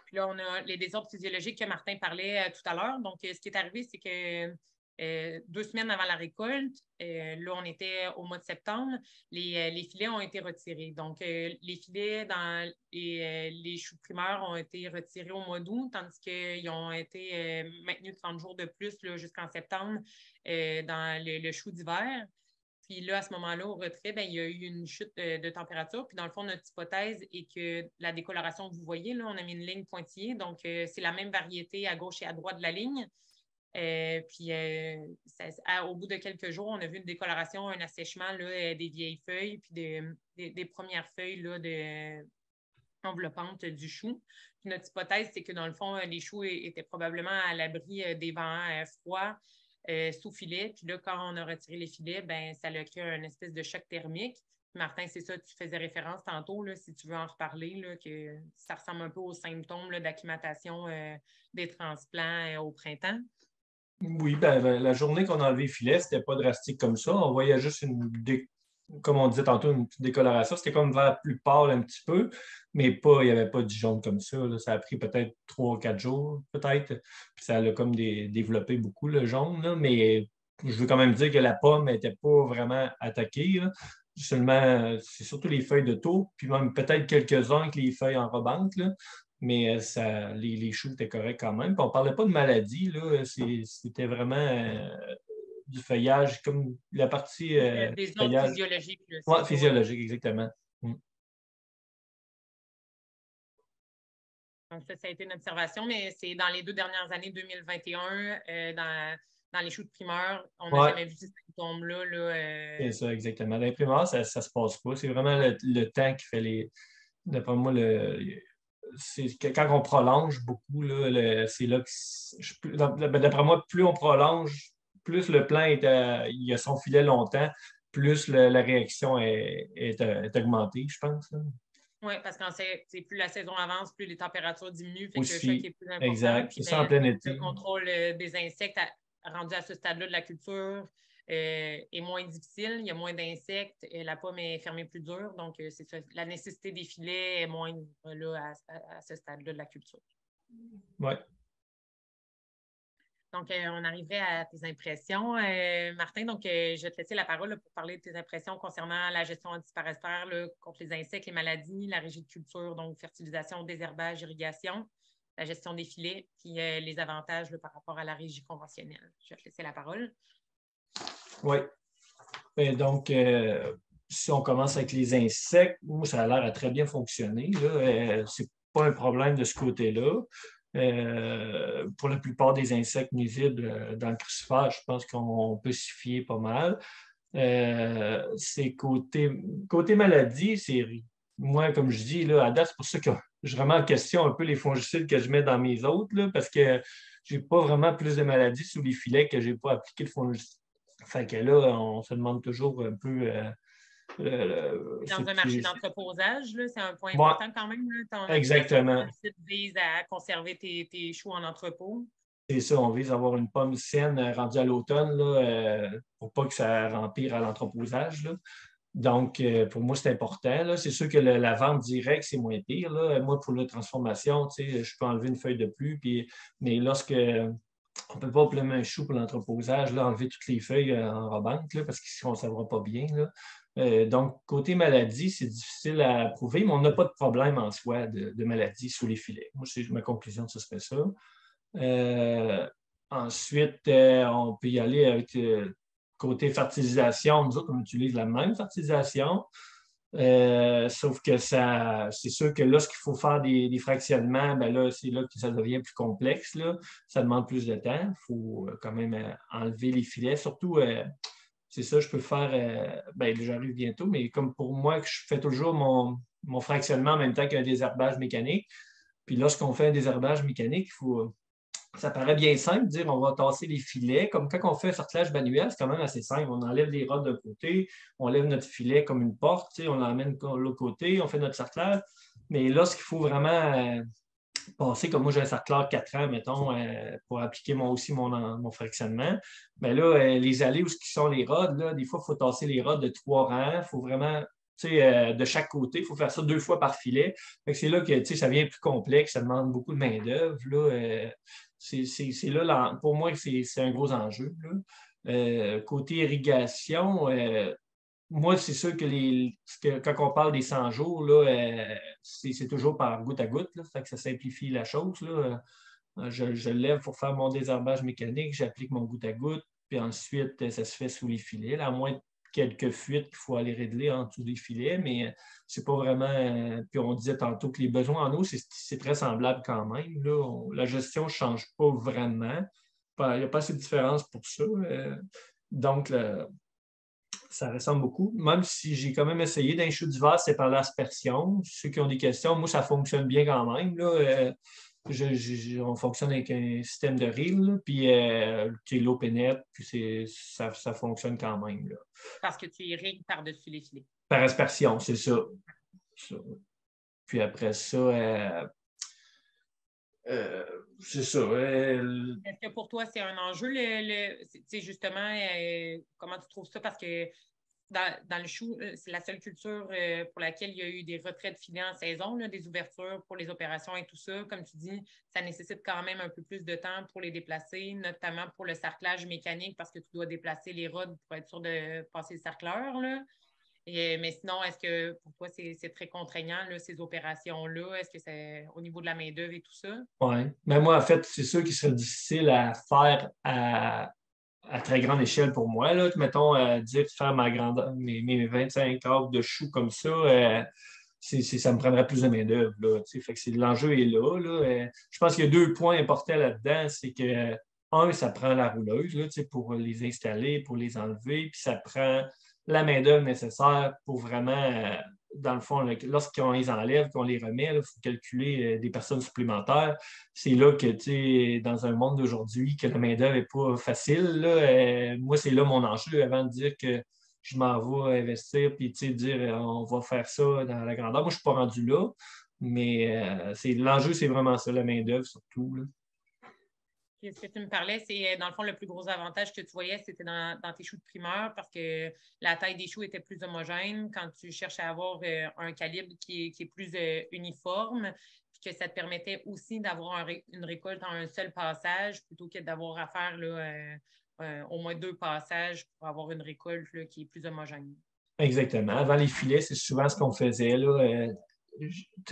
Puis là, on a les désordres physiologiques que Martin parlait tout à l'heure. Donc, ce qui est arrivé, c'est que 2 semaines avant la récolte, là, on était au mois de septembre, les filets ont été retirés. Donc, les filets dans les choux primeurs ont été retirés au mois d'août, tandis qu'ils ont été maintenus 30 jours de plus jusqu'en septembre dans le chou d'hiver. Puis là, à ce moment-là, au retrait, bien, il y a eu une chute de température. Puis dans le fond, notre hypothèse est que la décoloration que vous voyez, là, on a mis une ligne pointillée. Donc, c'est la même variété à gauche et à droite de la ligne. Puis, au bout de quelques jours, on a vu une décoloration, un assèchement là, des vieilles feuilles, puis des premières feuilles là, enveloppantes du chou. Puis notre hypothèse, c'est que dans le fond, les choux étaient probablement à l'abri des vents froids sous filet. Puis là, quand on a retiré les filets, ben ça a créé une espèce de choc thermique. Martin, c'est ça, tu faisais référence tantôt, là, si tu veux en reparler, là, que ça ressemble un peu aux symptômes d'acclimatation des transplants au printemps. Oui, ben, la journée qu'on a enlevé les filets, c'était pas drastique comme ça. On voyait juste comme on disait tantôt, une petite décoloration. C'était comme vert plus pâle un petit peu, mais pas, il n'y avait pas du jaune comme ça, là. Ça a pris peut-être 3 ou 4 jours, peut-être. Puis ça a comme développé beaucoup le jaune, là. Mais je veux quand même dire que la pomme n'était pas vraiment attaquée, là. Seulement, c'est surtout les feuilles de taupe, puis même peut-être quelques-uns avec les feuilles en rebante, là. Mais les choux étaient corrects quand même. Puis on ne parlait pas de maladie, là. C'était vraiment du feuillage, comme la partie Des du ordres feuillage. physiologiques, là, c'est Oui, ça, ouais. physiologique, exactement. Mm. Donc, ça a été une observation, mais c'est dans les 2 dernières années, 2021, dans les choux de primeur, on n'a Ouais, jamais vu ces symptômes-là. Là, c'est ça, exactement. L'imprimeur, ça ne se passe pas. C'est vraiment le temps qui fait les. D'après moi, quand on prolonge beaucoup, là, c'est là que d'après moi, plus on prolonge, plus le plant il a son filet longtemps, plus la réaction est augmentée, je pense, là. oui, parce qu'en plus la saison avance, plus les températures diminuent, fait que le choc Aussi, est plus important. exact. Puis C'est ça en ben, plein le été. contrôle des insectes rendu à ce stade-là de la culture est moins difficile. Il y a moins d'insectes. La pomme est fermée plus dure. Donc, c'est ça. La nécessité des filets est moindre là, à ce stade-là de la culture. Oui. Donc, on arriverait à tes impressions. Martin, donc, je vais te laisser la parole là, pour parler de tes impressions concernant la gestion antiparasitaire là, contre les insectes, les maladies, la régie de culture, donc fertilisation, désherbage, irrigation, la gestion des filets, puis les avantages là, par rapport à la régie conventionnelle. Je vais te laisser la parole. Oui. Et donc, si on commence avec les insectes, moi, ça a l'air à très bien fonctionner, là. C'est pas un problème de ce côté-là. Pour la plupart des insectes nuisibles dans le crucifère, je pense qu'on peut s'y fier pas mal. C'est côté maladie, c'est moi, comme je dis, là, à date, c'est pour ça que je remets en question un peu les fongicides que je mets dans mes autres, là, parce que j'ai pas vraiment plus de maladies sous les filets que j'ai pas appliqué de fongicide. Fait que là, on se demande toujours un peu. Dans un marché d'entreposage, c'est un point Ouais, important quand même. Là, ton application de exactement. fongicide vise à conserver tes choux en entrepôt. C'est ça, on vise à avoir une pomme saine rendue à l'automne là, pour pas que ça empire à l'entreposage, là. Donc, pour moi, c'est important, là. C'est sûr que la vente directe, c'est moins pire, là. Moi, pour la transformation, tu sais, je peux enlever une feuille de plus, mais lorsque on ne peut pas plemer un chou pour l'entreposage, là, enlever toutes les feuilles en rebante, là, parce qu'ils ne se conservera pas bien, là. Donc, côté maladie, c'est difficile à prouver, mais on n'a pas de problème en soi de maladie sous les filets. Moi, ma conclusion, ce serait ça. Ensuite, on peut y aller avec côté fertilisation. Nous autres, on utilise la même fertilisation. Sauf que c'est sûr que lorsqu'il faut faire des fractionnements, ben là, c'est là que ça devient plus complexe, là. Ça demande plus de temps. Il faut quand même enlever les filets. Surtout, c'est ça, je peux faire, ben, j'arrive bientôt, mais comme pour moi, que je fais toujours mon fractionnement en même temps qu'un désherbage mécanique. Puis lorsqu'on fait un désherbage mécanique, ça paraît bien simple de dire on va tasser les filets. Comme quand on fait un sortilège manuel, c'est quand même assez simple. On enlève les rods d'un côté, on lève notre filet comme une porte, on l'emmène de l'autre côté, on fait notre sortilège. Mais lorsqu'il faut vraiment passer, comme moi j'ai un sortilège 4 ans, mettons, pour appliquer aussi mon fractionnement, bien là, les allées où sont les rods, là, des fois, il faut tasser les rods de 3 rangs. Il faut vraiment de chaque côté. Il faut faire ça 2 fois par filet. C'est là que ça devient plus complexe, ça demande beaucoup de main-d'œuvre. C'est là, pour moi, c'est un gros enjeu, là. Côté irrigation, moi, c'est sûr que quand on parle des 100 jours, là, c'est toujours par goutte à goutte, là, ça fait que ça simplifie la chose, là. Je lève pour faire mon désherbage mécanique, j'applique mon goutte à goutte, puis ensuite, ça se fait sous les filets, là, à moins de quelques fuites qu'il faut aller régler en dessous des filets, mais c'est pas vraiment. Puis on disait tantôt que les besoins en eau, c'est très semblable quand même, là. La gestion ne change pas vraiment. Il n'y a pas assez de différence pour ça. Donc, ça ressemble beaucoup. Même si j'ai quand même essayé d'un chou d'hiver, c'est par l'aspersion. Ceux qui ont des questions, moi, ça fonctionne bien quand même, là. On fonctionne avec un système de reel, là, puis l'eau pénètre, puis ça fonctionne quand même. Là. Parce que tu irrigues par-dessus les filets. Par aspersion, c'est ça. Ça. Puis après ça, c'est ça. Est-ce que pour toi, c'est un enjeu, justement, comment tu trouves ça? Parce que dans le chou, c'est la seule culture pour laquelle il y a eu des retraits de filets en saison, là, des ouvertures pour les opérations et tout ça. Comme tu dis, ça nécessite quand même un peu plus de temps pour les déplacer, notamment pour le sarclage mécanique, parce que tu dois déplacer les rods pour être sûr de passer le sarcleur, là. Mais sinon, est-ce que pour toi, c'est très contraignant, là, ces opérations-là? Est-ce que c'est au niveau de la main-d'œuvre et tout ça? Oui. Mais moi, en fait, c'est sûr qu'il serait difficile à faire à très grande échelle pour moi. Là. Mettons, dire de faire mes 25 arbres de choux comme ça, ça me prendrait plus de main-d'œuvre. Fait que l'enjeu est là. Je pense qu'il y a 2 points importants là-dedans. C'est que, un, ça prend la rouleuse là, pour les installer, pour les enlever, puis ça prend la main-d'œuvre nécessaire pour vraiment, dans le fond, lorsqu'on les enlève, qu'on les remet, il faut calculer des personnes supplémentaires. C'est là que, tu sais, dans un monde d'aujourd'hui, que la main-d'œuvre n'est pas facile. Là, moi, c'est là mon enjeu avant de dire que je m'en vais investir puis dire on va faire ça dans la grandeur. Moi, je ne suis pas rendu là, mais l'enjeu, c'est vraiment ça, la main-d'œuvre surtout. Là. Puis, ce que tu me parlais, c'est dans le fond le plus gros avantage que tu voyais, c'était dans tes choux de primeur parce que la taille des choux était plus homogène quand tu cherches à avoir un calibre qui est plus uniforme, puis que ça te permettait aussi d'avoir une récolte en un seul passage plutôt que d'avoir à faire là, au moins 2 passages pour avoir une récolte là, qui est plus homogène. Exactement. Avant les filets, c'est souvent ce qu'on faisait. Là.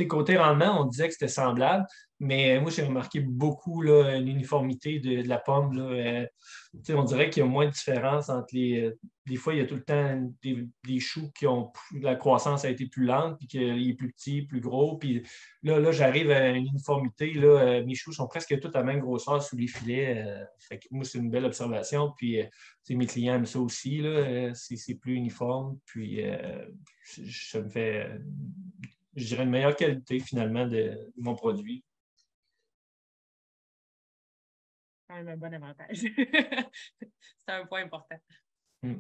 Côté rendement, on disait que c'était semblable, mais moi, j'ai remarqué beaucoup l'uniformité de la pomme. Là. On dirait qu'il y a moins de différence entre les. Des fois, il y a tout le temps des choux qui ont la croissance a été plus lente, puis qu'il est plus petit, plus gros. Puis là j'arrive à une uniformité. Là, mes choux sont presque tous à la même grosseur sous les filets. Fait que moi, c'est une belle observation. Puis mes clients aiment ça aussi. Là, c'est plus uniforme. Puis ça me fait je dirais, une meilleure qualité finalement de mon produit. Quand même un bon avantage. C'est un point important. Mm.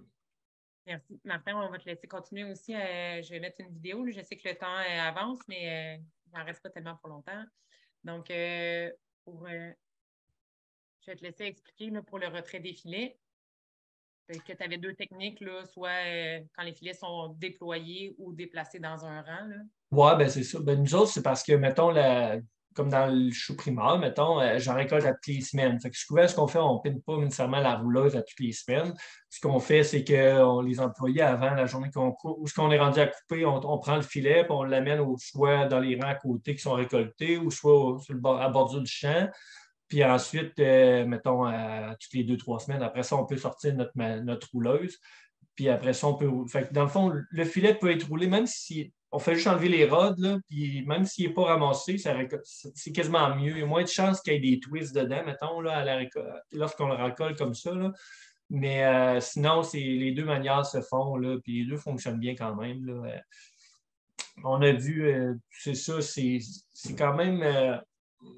Merci. Martin, on va te laisser continuer aussi. Je vais mettre une vidéo. Je sais que le temps avance, mais il n'en reste pas tellement pour longtemps. Donc, je vais te laisser expliquer là, pour le retrait des filets. Que tu avais 2 techniques, là, soit quand les filets sont déployés ou déplacés dans un rang. Oui, ben c'est ça. Ben, nous autres, c'est parce que, mettons, comme dans le chou primaire, mettons, j'en récolte à toutes les semaines. Fait que souvent, ce qu'on fait, on ne pine pas nécessairement la rouleuse à toutes les semaines. Ce qu'on fait, c'est qu'on les employait avant la journée qu'on coupe, ou ce qu'on est rendu à couper, on prend le filet, puis on l'amène soit dans les rangs à côté qui sont récoltés, ou soit sur le bord, à bordure du champ. Puis ensuite, mettons, toutes les 2, 3 semaines, après ça, on peut sortir notre rouleuse. Puis après ça, on peut. Fait que dans le fond, le filet peut être roulé, même si on fait juste enlever les rods, là, puis même s'il n'est pas ramassé, c'est quasiment mieux. Il y a moins de chances qu'il y ait des twists dedans, mettons, là, lorsqu'on le récolte comme ça. Là. Mais sinon, les 2 manières se font, là, puis les 2 fonctionnent bien quand même. Là. On a vu, c'est ça, c'est quand même.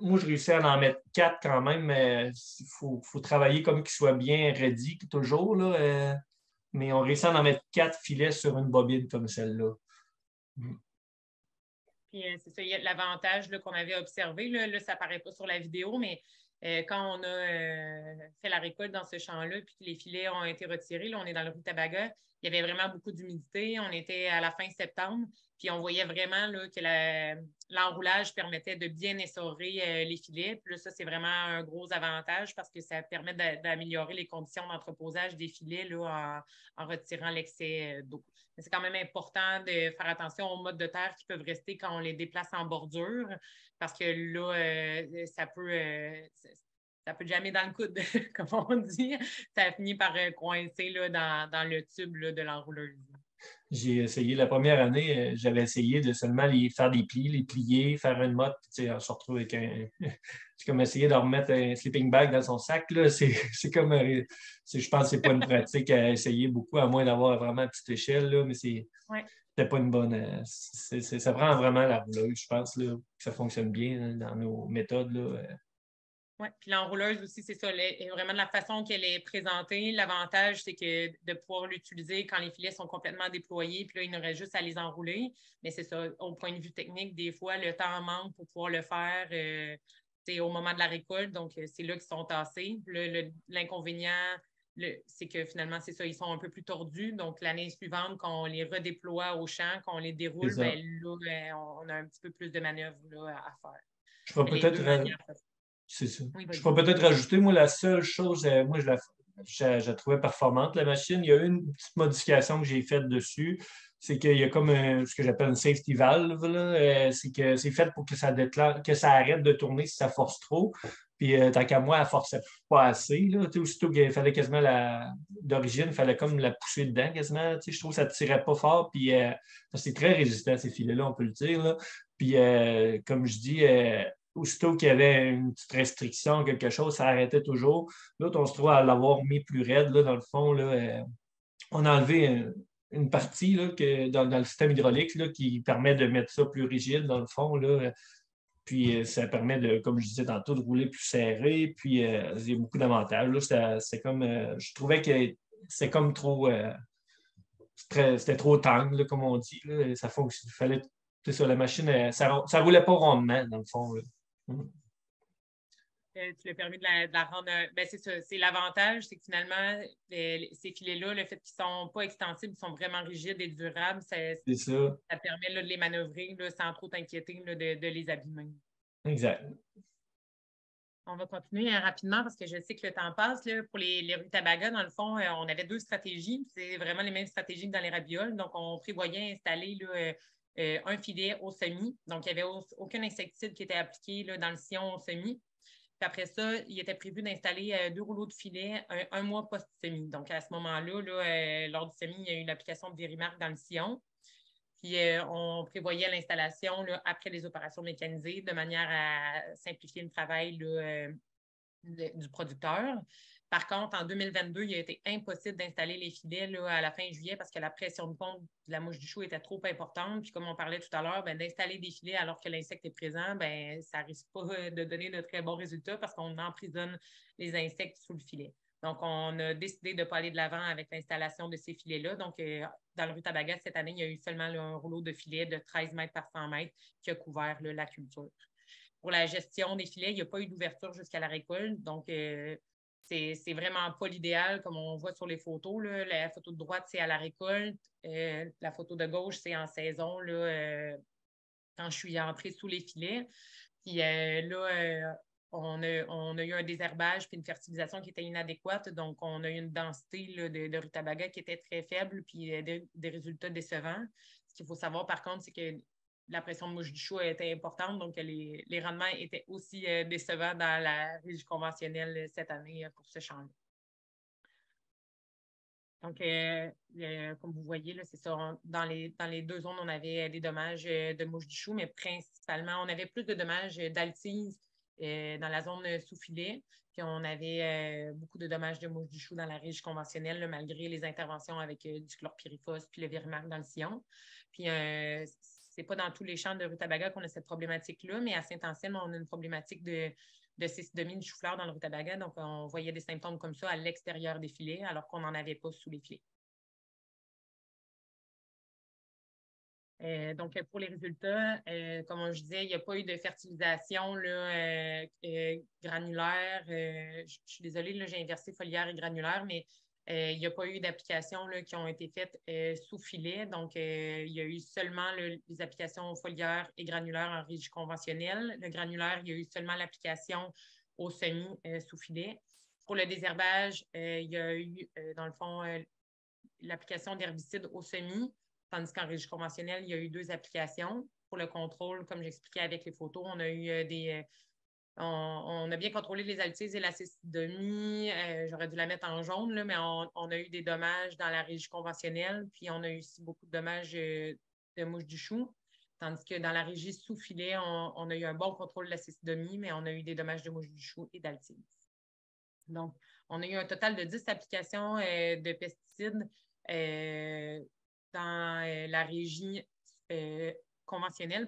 Moi, je réussis à en mettre 4 quand même, mais il faut travailler comme qu'il soit bien ready toujours. Là, mais on réussit à en mettre 4 filets sur une bobine comme celle-là. Puis c'est ça, il y a l'avantage qu'on avait observé, là, ça ne paraît pas sur la vidéo, mais quand on a fait la récolte dans ce champ-là, puis que les filets ont été retirés, là, on est dans le Rutabaga, il y avait vraiment beaucoup d'humidité. On était à la fin septembre, puis on voyait vraiment là, que l'enroulage permettait de bien essorer les filets. Puis là, ça, c'est vraiment un gros avantage parce que ça permet d'améliorer les conditions d'entreposage des filets là, en retirant l'excès d'eau. Mais c'est quand même important de faire attention aux mottes de terre qui peuvent rester quand on les déplace en bordure parce que là, ça peut jamais dans le coude, comme on dit. Ça a fini par coincer là, dans le tube là, de l'enrouleuse. J'ai essayé la première année, j'avais essayé de seulement faire des plis, les plier, faire une motte, puis on se retrouve avec un. C'est comme essayer de remettre un sleeping bag dans son sac. Là. C'est comme. Je pense que c'est pas une pratique à essayer beaucoup, à moins d'avoir vraiment une petite échelle, là, mais c'était pas une bonne. Ça prend vraiment la rouleuse, je pense, là, que ça fonctionne bien hein, dans nos méthodes. Là. Oui, puis l'enrouleuse aussi, c'est ça. Vraiment de la façon qu'elle est présentée, l'avantage, c'est que de pouvoir l'utiliser quand les filets sont complètement déployés, puis là, il y aurait juste à les enrouler. Mais c'est ça, au point de vue technique, des fois, le temps manque pour pouvoir le faire au moment de la récolte. Donc, c'est là qu'ils sont tassés. L'inconvénient, c'est que finalement, c'est ça, ils sont un peu plus tordus. Donc, l'année suivante, quand on les redéploie au champ, qu'on les C'est déroule, ça. ben, là, on a un petit peu plus de manœuvres là, à faire. Je pourrais Mais les deux peut-être. manières. C'est ça. Oui, Je vas-y. pourrais peut-être rajouter, moi, la seule chose, moi, je la trouvais performante, la machine. Il y a une petite modification que j'ai faite dessus. C'est qu'il y a comme ce que j'appelle une safety valve. Là. C'est que c'est fait pour que ça déclenche, que ça arrête de tourner si ça force trop. Puis tant qu'à moi, elle ne forçait pas assez. Là. Tu sais, aussitôt qu'il fallait quasiment d'origine, il fallait comme la pousser dedans quasiment. Tu sais, je trouve que ça ne tirait pas fort. Puis parce que c'est très résistant, ces filets-là, on peut le dire. Là. Puis comme je dis, aussitôt qu'il y avait une petite restriction, quelque chose, ça arrêtait toujours. L'autre, on se trouve à l'avoir mis plus raide, là, dans le fond. Là, on a enlevé une partie là, dans le système hydraulique là, qui permet de mettre ça plus rigide, dans le fond. Là. Puis ça permet de, comme je disais tantôt, de rouler plus serré. Puis il y a beaucoup d'avantages. Là. C'est comme, je trouvais que c'est comme trop. C'était trop tang, là, comme on dit. Là. Ça fonctionne. Fallait. C'est ça, la machine, ça ne roulait pas rondement, dans le fond. Là. Tu l'as permis de la rendre. Ben c'est ça. C'est l'avantage, c'est que finalement, ces filets-là, le fait qu'ils ne sont pas extensibles, ils sont vraiment rigides et durables, C'est ça. ça permet là, de les manœuvrer là, sans trop t'inquiéter de les abîmer. Exact. On va continuer rapidement parce que je sais que le temps passe. Là. Pour les rutabagas, dans le fond, on avait deux stratégies. C'est vraiment les mêmes stratégies que dans les ravioles. Donc, on prévoyait installer là, un filet au semis. Donc, il n'y avait aucun insecticide qui était appliqué là, dans le sillon au semis. Puis après ça, il était prévu d'installer 2 rouleaux de filet un mois post-semis. Donc, à ce moment-là, là, lors du semis, il y a eu l'application de Verimark dans le sillon. Puis, on prévoyait l'installation là, après les opérations mécanisées de manière à simplifier le travail là, du producteur. Par contre, en 2022, il a été impossible d'installer les filets là, à la fin juillet parce que la pression de ponte de la mouche du chou était trop importante. Puis comme on parlait tout à l'heure, ben, d'installer des filets alors que l'insecte est présent, ben, ça ne risque pas de donner de très bons résultats parce qu'on emprisonne les insectes sous le filet. Donc, on a décidé de ne pas aller de l'avant avec l'installation de ces filets-là. Donc, dans le rutabaga, cette année, il y a eu seulement là, un rouleau de filet de 13 mètres par 100 mètres qui a couvert là, la culture. Pour la gestion des filets, il n'y a pas eu d'ouverture jusqu'à la récolte. Donc, c'est vraiment pas l'idéal, comme on voit sur les photos. Là. La photo de droite, c'est à la récolte. La photo de gauche, c'est en saison, là, quand je suis entrée sous les filets. Puis là, on a eu un désherbage puis une fertilisation qui était inadéquate. Donc, on a eu une densité là, de rutabaga qui était très faible puis des résultats décevants. Ce qu'il faut savoir, par contre, c'est que la pression de mouche du chou était importante, donc les rendements étaient aussi décevants dans la riche conventionnelle cette année pour ce champ-là. Donc, comme vous voyez, c'est ça. Dans les deux zones, on avait des dommages de mouche du chou, mais principalement, on avait plus de dommages d'altise dans la zone sous-filet. Puis, on avait beaucoup de dommages de mouche du chou dans la riche conventionnelle, là, malgré les interventions avec du chlorpyrifos puis le Verimark dans le sillon. Puis, c'est pas dans tous les champs de rutabaga qu'on a cette problématique-là, mais à Saint-Anselme, on a une problématique de cécidomie du chou-fleur dans le rutabaga. Donc, on voyait des symptômes comme ça à l'extérieur des filets, alors qu'on n'en avait pas sous les filets. Donc, pour les résultats, comme je disais, il n'y a pas eu de fertilisation là, granulaire. Je suis désolée, là, j'ai inversé foliaire et granulaire, mais il n'y a pas eu d'applications là, qui ont été faites sous filet. Donc, il y a eu seulement les applications foliaires et granulaires en régie conventionnelle. Le granulaire, il y a eu seulement l'application au semis sous filet. Pour le désherbage, il y a eu, dans le fond, l'application d'herbicide au semis, tandis qu'en régie conventionnelle, il y a eu 2 applications. Pour le contrôle, comme j'expliquais avec les photos, on a eu On a bien contrôlé les altises et la cécidomie. J'aurais dû la mettre en jaune, là, mais on a eu des dommages dans la régie conventionnelle, puis on a eu aussi beaucoup de dommages de mouches du chou. Tandis que dans la régie sous-filet, on a eu un bon contrôle de la cécidomie, mais on a eu des dommages de mouches du chou et d'altise. Donc, on a eu un total de 10 applications de pesticides dans la régie conventionnelle,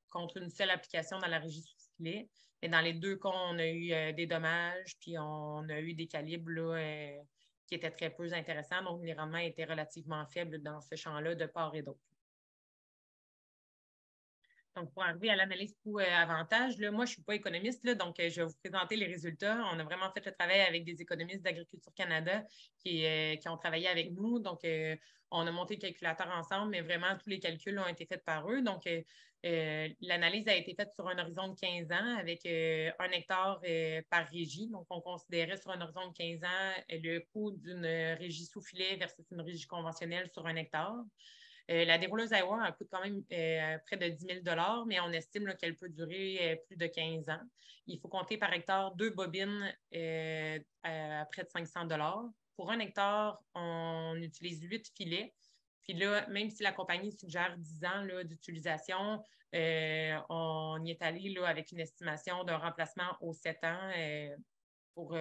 contre une seule application dans la régie sous-filet. Et dans les deux cas, on a eu des dommages, puis on a eu des calibres là, qui étaient très peu intéressants. Donc, les rendements étaient relativement faibles dans ce champ-là de part et d'autre. Donc, pour arriver à l'analyse coût-avantage, moi, je ne suis pas économiste, là, donc je vais vous présenter les résultats. On a vraiment fait le travail avec des économistes d'Agriculture Canada qui ont travaillé avec nous. Donc, on a monté le calculateur ensemble, mais vraiment, tous les calculs ont été faits par eux. Donc, l'analyse a été faite sur un horizon de 15 ans avec 1 hectare par régie. Donc, on considérait sur un horizon de 15 ans le coût d'une régie sous-filet versus une régie conventionnelle sur 1 hectare. La dérouleuse Iowa, elle coûte quand même près de 10 000 mais on estime qu'elle peut durer plus de 15 ans. Il faut compter par hectare 2 bobines à près de 500 $. Pour 1 hectare, on utilise 8 filets. Puis là, même si la compagnie suggère 10 ans d'utilisation, on y est allé là, avec une estimation d'un remplacement aux 7 ans pour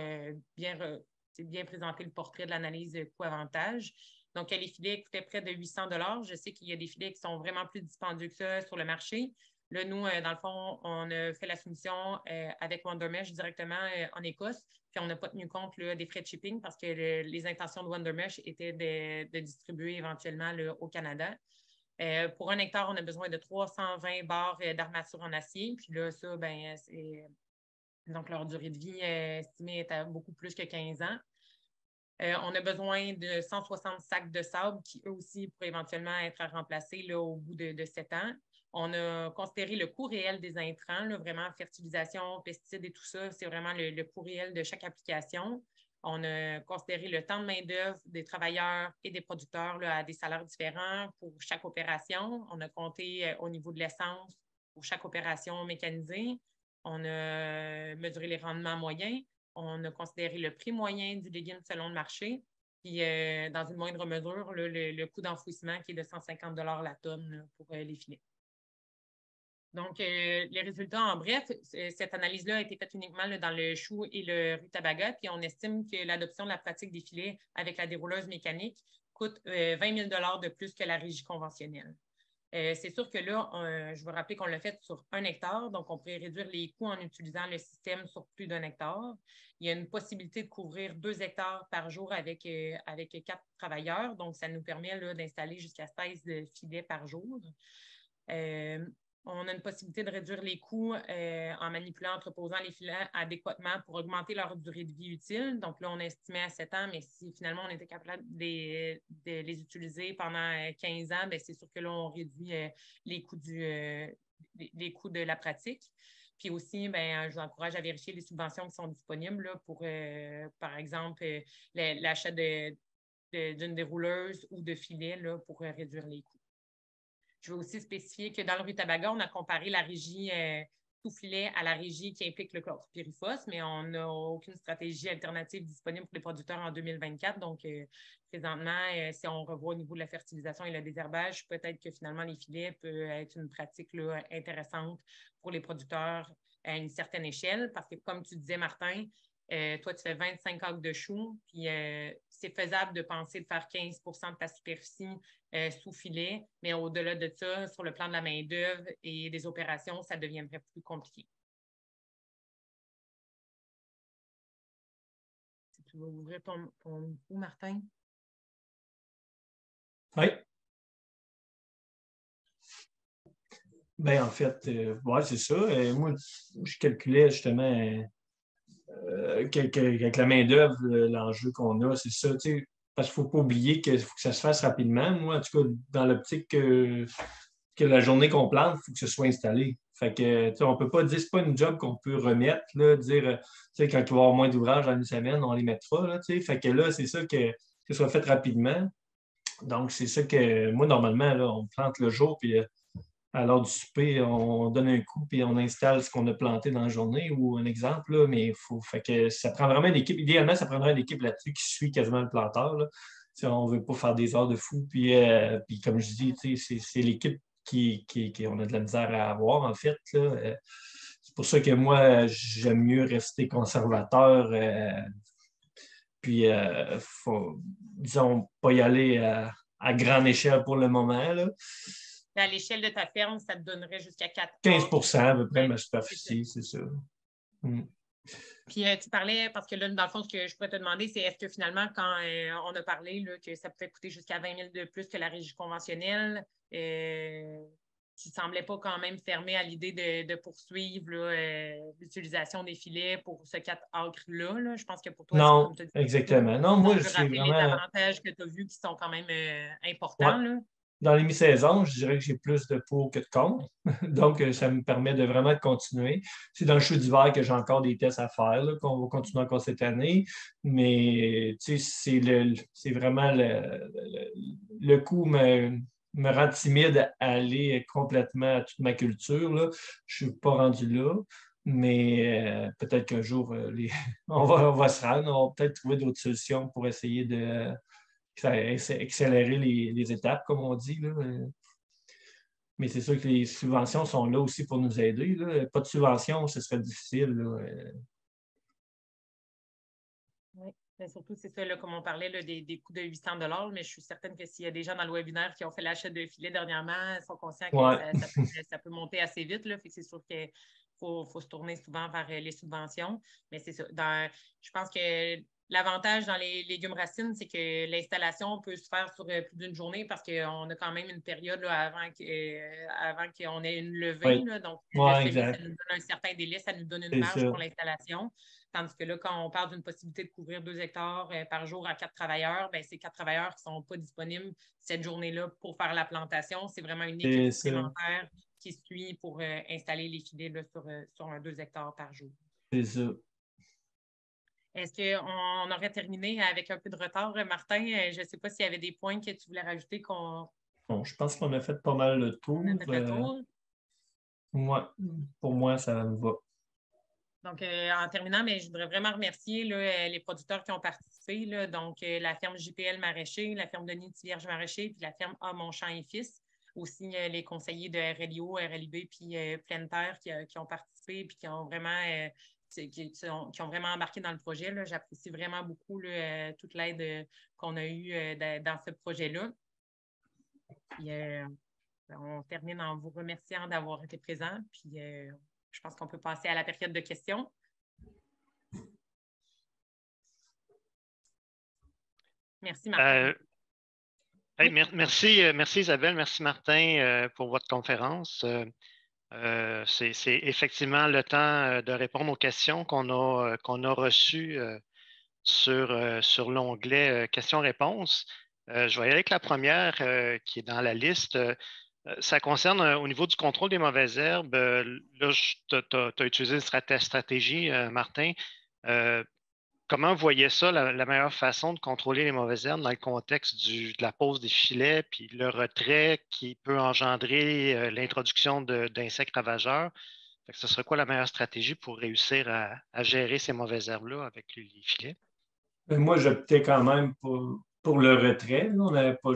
bien présenter le portrait de l'analyse coût-avantage. Donc, les filets coûtaient près de 800 $. Je sais qu'il y a des filets qui sont vraiment plus dispendieux que ça sur le marché. Là, nous, dans le fond, on a fait la soumission avec WonderMesh directement en Écosse, puis on n'a pas tenu compte là, des frais de shipping parce que les intentions de WonderMesh étaient de distribuer éventuellement là, au Canada. Pour 1 hectare, on a besoin de 320 barres d'armature en acier. Puis là, ça, donc leur durée de vie estimée est à beaucoup plus que 15 ans. On a besoin de 160 sacs de sable qui, eux aussi, pourraient éventuellement être remplacés là, au bout de 7 ans. On a considéré le coût réel des intrants, là, vraiment fertilisation, pesticides et tout ça, c'est vraiment le coût réel de chaque application. On a considéré le temps de main-d'œuvre des travailleurs et des producteurs là, à des salaires différents pour chaque opération. On a compté au niveau de l'essence pour chaque opération mécanisée. On a mesuré les rendements moyens. On a considéré le prix moyen du légume selon le marché, puis dans une moindre mesure, là, le coût d'enfouissement qui est de 150 $ la tonne là, pour les filets. Donc, les résultats, en bref, cette analyse-là a été faite uniquement là, dans le chou et le rutabaga, puis on estime que l'adoption de la pratique des filets avec la dérouleuse mécanique coûte 20 000 $ de plus que la régie conventionnelle. C'est sûr que là, je veux rappeler qu'on l'a fait sur 1 hectare, donc on pourrait réduire les coûts en utilisant le système sur plus d'1 hectare. Il y a une possibilité de couvrir 2 hectares par jour avec 4 travailleurs, donc ça nous permet d'installer jusqu'à 16 filets par jour. On a une possibilité de réduire les coûts en manipulant, entreposant les filets adéquatement pour augmenter leur durée de vie utile. Donc là, on estimait à 7 ans, mais si finalement on était capable de les utiliser pendant 15 ans, c'est sûr que là, on réduit les coûts de la pratique. Puis aussi, je vous encourage à vérifier les subventions qui sont disponibles là, pour, par exemple, l'achat d'une dérouleuse ou de filets là, pour réduire les coûts. Je veux aussi spécifier que dans le rutabaga, on a comparé la régie sous-filet à la régie qui implique le chlorpyrifos, mais on n'a aucune stratégie alternative disponible pour les producteurs en 2024. Donc, présentement, si on revoit au niveau de la fertilisation et le désherbage, peut-être que finalement, les filets peuvent être une pratique là, intéressante pour les producteurs à une certaine échelle, parce que comme tu disais, Martin, toi, tu fais 25 acres de choux, puis c'est faisable de penser de faire 15 de ta superficie sous filet, mais au-delà de ça, sur le plan de la main-d'œuvre et des opérations, ça deviendrait plus compliqué. Si tu veux ouvrir ton micro, Martin. Oui. En fait, c'est ça. Moi, je calculais justement avec la main-d'œuvre, l'enjeu qu'on a, c'est ça, parce qu'il ne faut pas oublier qu'il faut que ça se fasse rapidement. Moi, en tout cas, dans l'optique que la journée qu'on plante, il faut que ce soit installé. Fait que, on ne peut pas dire, c'est pas une job qu'on peut remettre, là, dire, quand il va y avoir moins d'ouvrages dans une semaine, on les mettra, là, fait que là, c'est ça que ce soit fait rapidement. Donc, c'est ça que, moi, normalement, là, on plante le jour, puis à l'heure du souper, on donne un coup puis on installe ce qu'on a planté dans la journée ou un exemple, là, mais fait que ça prend vraiment une équipe. Idéalement, ça prendrait une équipe là-dessus qui suit quasiment le planteur. Là. On ne veut pas faire des heures de fou. Puis comme je dis, c'est l'équipe on a de la misère à avoir, en fait. Là. C'est pour ça que moi, j'aime mieux rester conservateur. Puis, disons, pas y aller à grande échelle pour le moment. Là. À l'échelle de ta ferme, ça te donnerait jusqu'à 4 15 à peu près de ma C'est ça. superficie, c'est ça. Mm. Puis tu parlais, parce que là, dans le fond, ce que je pourrais te demander, c'est est-ce que finalement, quand on a parlé là, que ça pouvait coûter jusqu'à 20 000 de plus que la régie conventionnelle, tu ne semblais pas quand même fermé à l'idée de poursuivre l'utilisation des filets pour ce 4 acres-là. Là. Je pense que pour toi, c'est Non, comme tu as dit. exactement. Non, moi, On veut c'est rappeler les vraiment. avantages que tu as vus qui sont quand même Ouais. importants. Là. Dans les mi-saisons, je dirais que j'ai plus de pour que de contre. Donc, ça me permet de vraiment continuer. C'est dans le choix d'hiver que j'ai encore des tests à faire, là, qu'on va continuer encore cette année. Mais c'est vraiment le coup me rend timide à aller complètement à toute ma culture. Là. Je ne suis pas rendu là. Mais peut-être qu'un jour, on va se rendre. On va peut-être trouver d'autres solutions pour essayer de accélérer les étapes, comme on dit. Là. Mais c'est sûr que les subventions sont là aussi pour nous aider. Là. Pas de subvention, ce serait difficile. Là. Oui. Mais surtout, c'est ça, là, comme on parlait là, des coûts de 800 mais je suis certaine que s'il y a des gens dans le webinaire qui ont fait l'achat de filets dernièrement, ils sont conscients que Ouais. ça peut monter assez vite. Là, fait que c'est sûr qu'il faut se tourner souvent vers les subventions. Mais c'est ça. Je pense que l'avantage dans les légumes racines, c'est que l'installation peut se faire sur plus d'une journée parce qu'on a quand même une période là, avant qu'on ait une levée. Ouais. Là. Donc, le Ouais, semis, ça exact. nous donne un certain délai, ça nous donne une C'est marge ça. pour l'installation. Tandis que là, quand on parle d'une possibilité de couvrir 2 hectares par jour à 4 travailleurs, bien, c'est 4 travailleurs qui ne sont pas disponibles cette journée-là pour faire la plantation. C'est vraiment une équipe C'est ça. supplémentaire qui suit pour installer les filets là, sur un 2 hectares par jour. C'est ça. Est-ce qu'on aurait terminé avec un peu de retard, Martin? Je ne sais pas s'il y avait des points que tu voulais rajouter qu'on Bon, je pense qu'on a fait pas mal le tour. a fait le tour. Pour moi, ça me va. Donc, en terminant, mais je voudrais vraiment remercier là, les producteurs qui ont participé. Là, donc, la ferme JPL Maraîcher, la ferme Denis Tivierge Maraîcher, puis la ferme A Montchamp et Fils. Aussi, les conseillers de RLIO, RLIB, puis Pleine Terre qui ont participé, puis qui ont vraiment, qui ont vraiment embarqué dans le projet. Là. J'apprécie vraiment beaucoup là, toute l'aide qu'on a eue dans ce projet-là. Puis, on termine en vous remerciant d'avoir été présent. Puis, je pense qu'on peut passer à la période de questions. Merci, Martin. Hey, merci Isabelle, merci Martin pour votre conférence. C'est effectivement le temps de répondre aux questions qu'on a reçues sur l'onglet questions-réponses. Je vais y aller avec la première qui est dans la liste. Ça concerne au niveau du contrôle des mauvaises herbes. Là, tu as utilisé une stratégie, Martin. Comment vous voyez ça, la meilleure façon de contrôler les mauvaises herbes dans le contexte de la pose des filets, puis le retrait qui peut engendrer l'introduction d'insectes ravageurs? Fait que ce serait quoi la meilleure stratégie pour réussir à gérer ces mauvaises herbes-là avec les filets? Moi, j'optais quand même pour le retrait. Là. On n'avait pas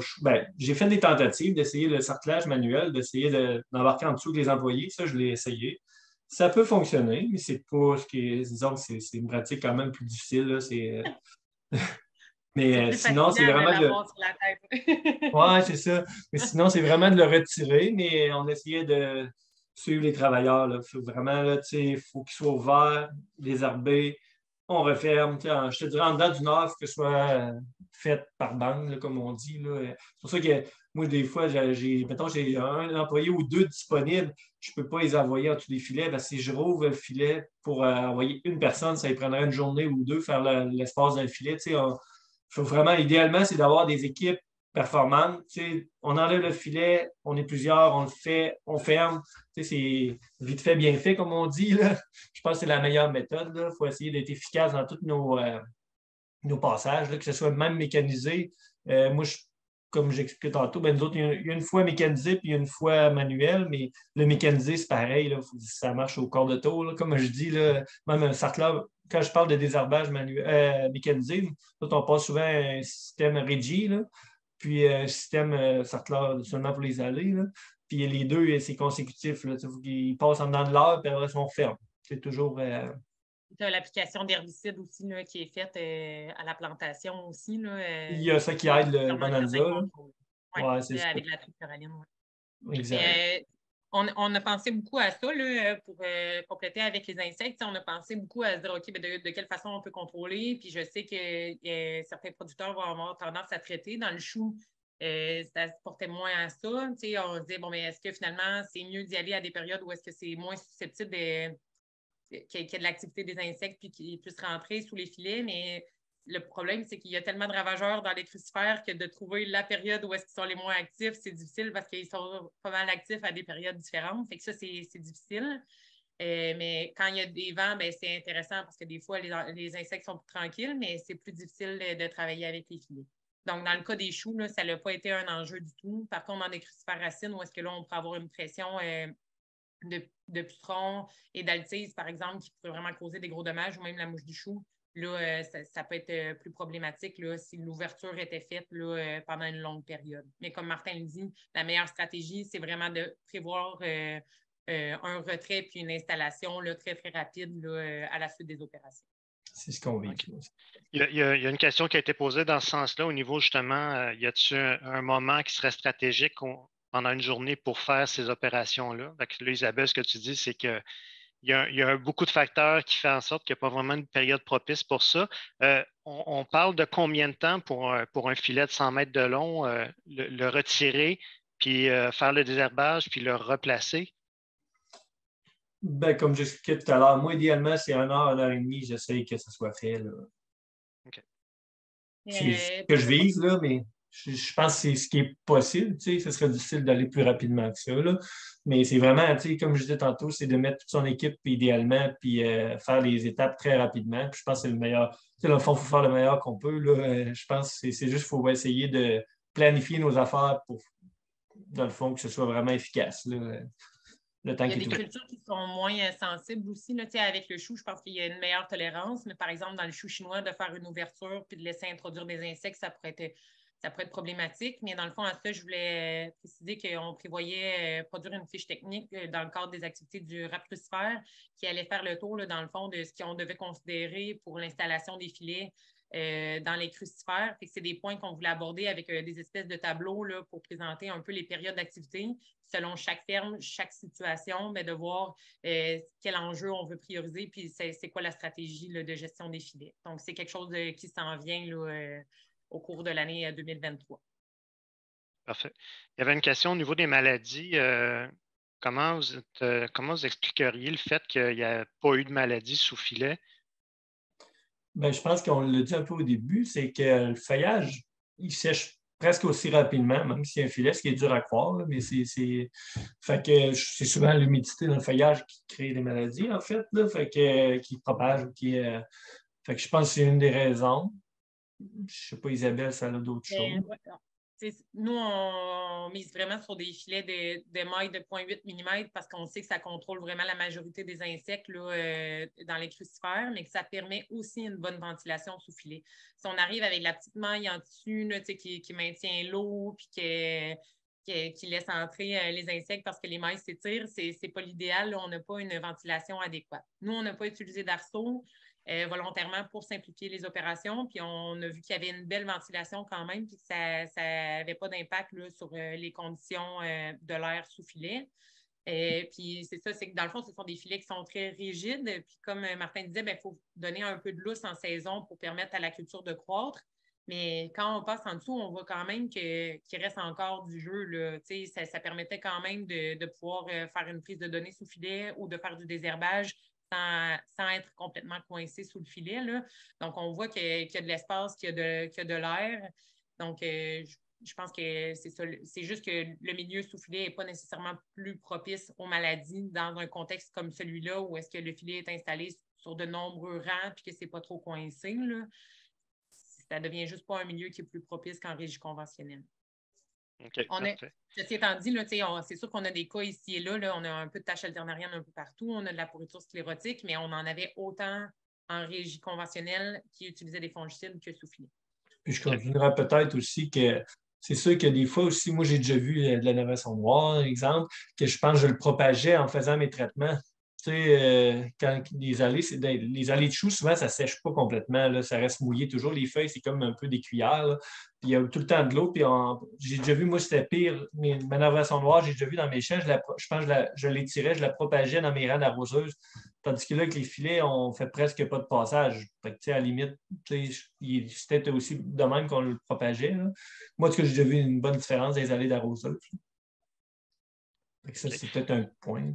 j'ai fait des tentatives d'essayer le sarclage manuel, d'essayer d'embarquer en dessous des employés. Ça, je l'ai essayé. Ça peut fonctionner, mais c'est pas ce qui est. Disons, c'est une pratique quand même plus difficile. Là. C'est Mais plus sinon, c'est fascinant de vraiment l'avoir sur la tête. Ouais, c'est ça. Mais sinon, c'est vraiment de le retirer, mais on essayait de suivre les travailleurs. Là. Faut vraiment, là, il faut qu'ils soient ouverts, désherbés. On referme. Je te dirais, en dedans d'une heure, il faut que ce soit fait par bande, là, comme on dit. Là. C'est pour ça que moi, des fois, mettons, j'ai un employé ou deux disponibles. Je ne peux pas les envoyer en tous les filets. Parce que si je rouvre le filet pour envoyer une personne, ça lui prendrait une journée ou deux faire l'espace d'un filet. Faut vraiment, idéalement, c'est d'avoir des équipes performantes. On enlève le filet, on est plusieurs, on le fait, on ferme. C'est vite fait, bien fait, comme on dit. Là. Je pense que c'est la meilleure méthode. Il faut essayer d'être efficace dans tous nos passages, là, que ce soit même mécanisé. Moi, comme j'expliquais tantôt, ben, nous autres, il y a une fois mécanisé puis il y a une fois manuel, mais le mécanisé, c'est pareil, là, ça marche au corps de tour. Là. Comme je dis, là, même un sarcleur, quand je parle de désherbage mécanisé, nous autres, on passe souvent à un système Regi, là, puis un système sarcleur seulement pour les allées. Là. Puis les deux, c'est consécutif. Il faut qu'ils passent en dedans de l'heure, puis après, on ferme. C'est toujours. Tu as l'application d'herbicide aussi là, qui est faite à la plantation aussi. Là, Il y a ça qui il y a aide le sûrement un Bonanza. certain contrôle. Oui, Ouais, c'est ça. avec la triptoraline. Ouais. Exact. On a pensé beaucoup à ça là, pour compléter avec les insectes. On a pensé beaucoup à se dire, OK, ben de quelle façon on peut contrôler. Puis je sais que certains producteurs vont avoir tendance à traiter. Dans le chou, ça se portait moins à ça. On se disait, bon, mais est-ce que finalement, c'est mieux d'y aller à des périodes où est-ce que c'est moins susceptible qu'il y ait de l'activité des insectes puis qu'ils puissent rentrer sous les filets, mais le problème, c'est qu'il y a tellement de ravageurs dans les crucifères que de trouver la période où est-ce qu'ils sont les moins actifs, c'est difficile parce qu'ils sont pas mal actifs à des périodes différentes. Fait que ça, c'est difficile. Mais quand il y a des vents, ben, c'est intéressant parce que des fois, les insectes sont plus tranquilles, mais c'est plus difficile de travailler avec les filets. Donc, dans le cas des choux, là, ça n'a pas été un enjeu du tout. Par contre, dans des crucifères racines, où est-ce que là, on peut avoir une pression de pucerons et d'altise, par exemple, qui pourraient vraiment causer des gros dommages, ou même la mouche du chou, là, ça peut être plus problématique là, si l'ouverture était faite là, pendant une longue période. Mais comme Martin le dit, la meilleure stratégie, c'est vraiment de prévoir un retrait puis une installation là, très, très rapide là, à la suite des opérations. C'est ce qu'on vit. Okay. Il y a une question qui a été posée dans ce sens-là au niveau justement, y a-t-il un moment qui serait stratégique pendant une journée pour faire ces opérations-là? Là, Isabelle, ce que tu dis, c'est qu'il y a beaucoup de facteurs qui font en sorte qu'il n'y a pas vraiment une période propice pour ça. On parle de combien de temps pour un filet de 100 mètres de long, le retirer, puis faire le désherbage, puis le replacer? Ben, comme j'expliquais tout à l'heure, moi, idéalement, c'est 1 heure et demie, j'essaie que ça soit fait. Là. Okay. C'est ce que je vise, là, mais je pense que c'est ce qui est possible. Ce serait difficile d'aller plus rapidement que ça. Là. Mais c'est vraiment, comme je disais tantôt, c'est de mettre toute son équipe idéalement, puis faire les étapes très rapidement. Puis je pense que c'est le meilleur. Dans le fond, il faut faire le meilleur qu'on peut. Là. Je pense que c'est juste qu'il faut essayer de planifier nos affaires pour, dans le fond, que ce soit vraiment efficace. Là. Il y a des cultures qui sont moins sensibles aussi. Là, avec le chou, je pense qu'il y a une meilleure tolérance, mais par exemple, dans le chou chinois, de faire une ouverture puis de laisser introduire des insectes, ça pourrait être problématique. Mais dans le fond, à ça, je voulais préciser qu'on prévoyait produire une fiche technique dans le cadre des activités du RAP Crucifère qui allait faire le tour, là, dans le fond, de ce qu'on devait considérer pour l'installation des filets dans les crucifères. C'est des points qu'on voulait aborder avec des espèces de tableaux là, pour présenter un peu les périodes d'activité selon chaque ferme, chaque situation, mais de voir quel enjeu on veut prioriser, puis c'est quoi la stratégie là, de gestion des filets. Donc, c'est quelque chose qui s'en vient là, au cours de l'année 2023. Parfait. Il y avait une question au niveau des maladies. Comment vous expliqueriez le fait qu'il n'y a pas eu de maladie sous filet? Ben, je pense qu'on l'a dit un peu au début, c'est que le feuillage, il sèche presque aussi rapidement, même s'il y a un filet, ce qui est dur à croire, là, mais fait que c'est souvent l'humidité dans le feuillage qui crée les maladies, en fait, là, fait que, qui propage. Fait que je pense que c'est une des raisons. Je ne sais pas, Isabelle, ça a d'autres choses. Nous, on mise vraiment sur des filets de mailles de 0,8 mm parce qu'on sait que ça contrôle vraiment la majorité des insectes là, dans les crucifères, mais que ça permet aussi une bonne ventilation sous filet. Si on arrive avec la petite maille en dessus là, qui maintient l'eau puis qui laisse entrer les insectes parce que les mailles s'étirent, c'est pas l'idéal. On n'a pas une ventilation adéquate. Nous, on n'a pas utilisé d'arceau. Volontairement pour simplifier les opérations. Puis on a vu qu'il y avait une belle ventilation quand même, puis que ça n'avait pas d'impact là, sur les conditions de l'air sous filet. Puis c'est ça, c'est que dans le fond, ce sont des filets qui sont très rigides. Puis comme Martin disait, il faut donner un peu de lousse en saison pour permettre à la culture de croître. Mais quand on passe en dessous, on voit quand même qu'il reste encore du jeu. Là. Ça permettait quand même de pouvoir faire une prise de données sous filet ou de faire du désherbage sans être complètement coincé sous le filet. Là. Donc, on voit qu'il y a de l'espace, qu'il y a de l'air. Donc, je pense que c'est ça. C'est juste que le milieu sous filet n'est pas nécessairement plus propice aux maladies dans un contexte comme celui-là où est-ce que le filet est installé sur de nombreux rangs et que ce n'est pas trop coincé. Là. Ça devient juste pas un milieu qui est plus propice qu'en régie conventionnelle. OK, On est, parfait. ceci étant dit, c'est sûr qu'on a des cas ici et là, on a un peu de taches alternariennes un peu partout, on a de la pourriture sclérotique, mais on en avait autant en régie conventionnelle qui utilisait des fongicides que sous filet. Puis je continuerai peut-être aussi que c'est sûr que des fois aussi, moi j'ai déjà vu de la naveson noire, exemple, que je pense que je le propageais en faisant mes traitements. Tu sais, quand les allées de choux, souvent, ça ne sèche pas complètement, là, ça reste mouillé toujours. Les feuilles, c'est comme un peu des cuillères, là. Puis il y a tout le temps de l'eau. Puis j'ai déjà vu, moi, c'était pire. Ma naveson noire, j'ai déjà vu dans mes champs, je pense que je l'étirais, je la propageais dans mes rangs d'arroseuses. Tandis que là, avec les filets, on fait presque pas de passage. Fait que, tu sais, à la limite, c'était aussi de même qu'on le propageait, là. Moi, j'ai déjà vu une bonne différence des allées d'arroseuses. Ça, c'est peut-être un point.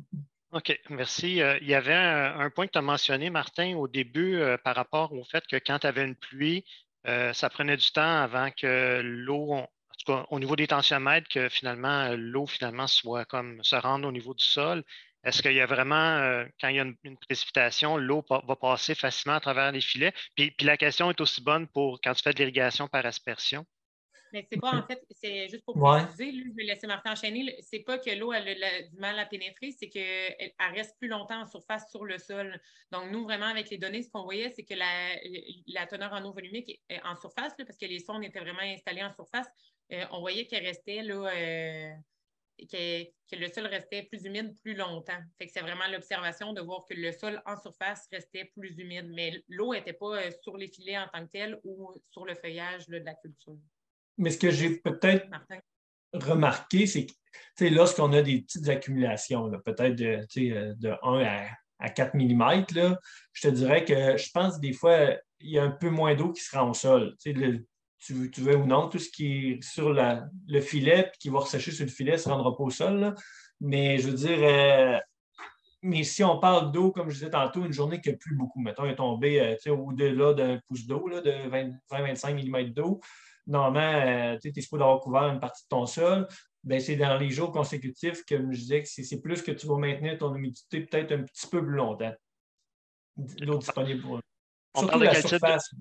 OK, merci. Il y avait un point que tu as mentionné, Martin, au début, par rapport au fait que quand tu avais une pluie, ça prenait du temps avant que l'eau, en tout cas au niveau des tensiomètres, que finalement l'eau soit comme se rende au niveau du sol. Est-ce qu'il y a vraiment, quand il y a une précipitation, l'eau va passer facilement à travers les filets? Puis la question est aussi bonne pour quand tu fais de l'irrigation par aspersion. Mais c'est pas, en fait, c'est juste pour Ouais. préciser, là, je vais laisser Martin enchaîner. C'est pas que l'eau a du mal à pénétrer, c'est qu'elle reste plus longtemps en surface sur le sol. Donc, nous, vraiment, avec les données, ce qu'on voyait, c'est que la teneur en eau volumique est en surface, là, parce que les sondes étaient vraiment installées en surface, on voyait qu'elle restait là, que le sol restait plus humide plus longtemps. Fait que c'est vraiment l'observation de voir que le sol en surface restait plus humide, mais l'eau n'était pas sur les filets en tant que telle ou sur le feuillage là, de la culture. Mais ce que j'ai peut-être remarqué, c'est que lorsqu'on a des petites accumulations, peut-être de 1 à 4 mm, là, je te dirais que je pense que des fois, il y a un peu moins d'eau qui se rend au sol. Tu veux ou non, tout ce qui est sur le filet et qui va ressécher sur le filet ne se rendra pas au sol, là. Mais je veux dire, mais si on parle d'eau, comme je disais tantôt, une journée qui n'a plus beaucoup, mettons, elle est tombée au-delà d'un pouce d'eau, là, de 20-25 mm d'eau, normalement, tu es supposé avoir couvert une partie de ton sol. Ben, c'est dans les jours consécutifs que je disais que c'est plus que tu vas maintenir ton humidité peut-être un petit peu plus longtemps. L'eau disponible pour On surtout parle de la quel surface.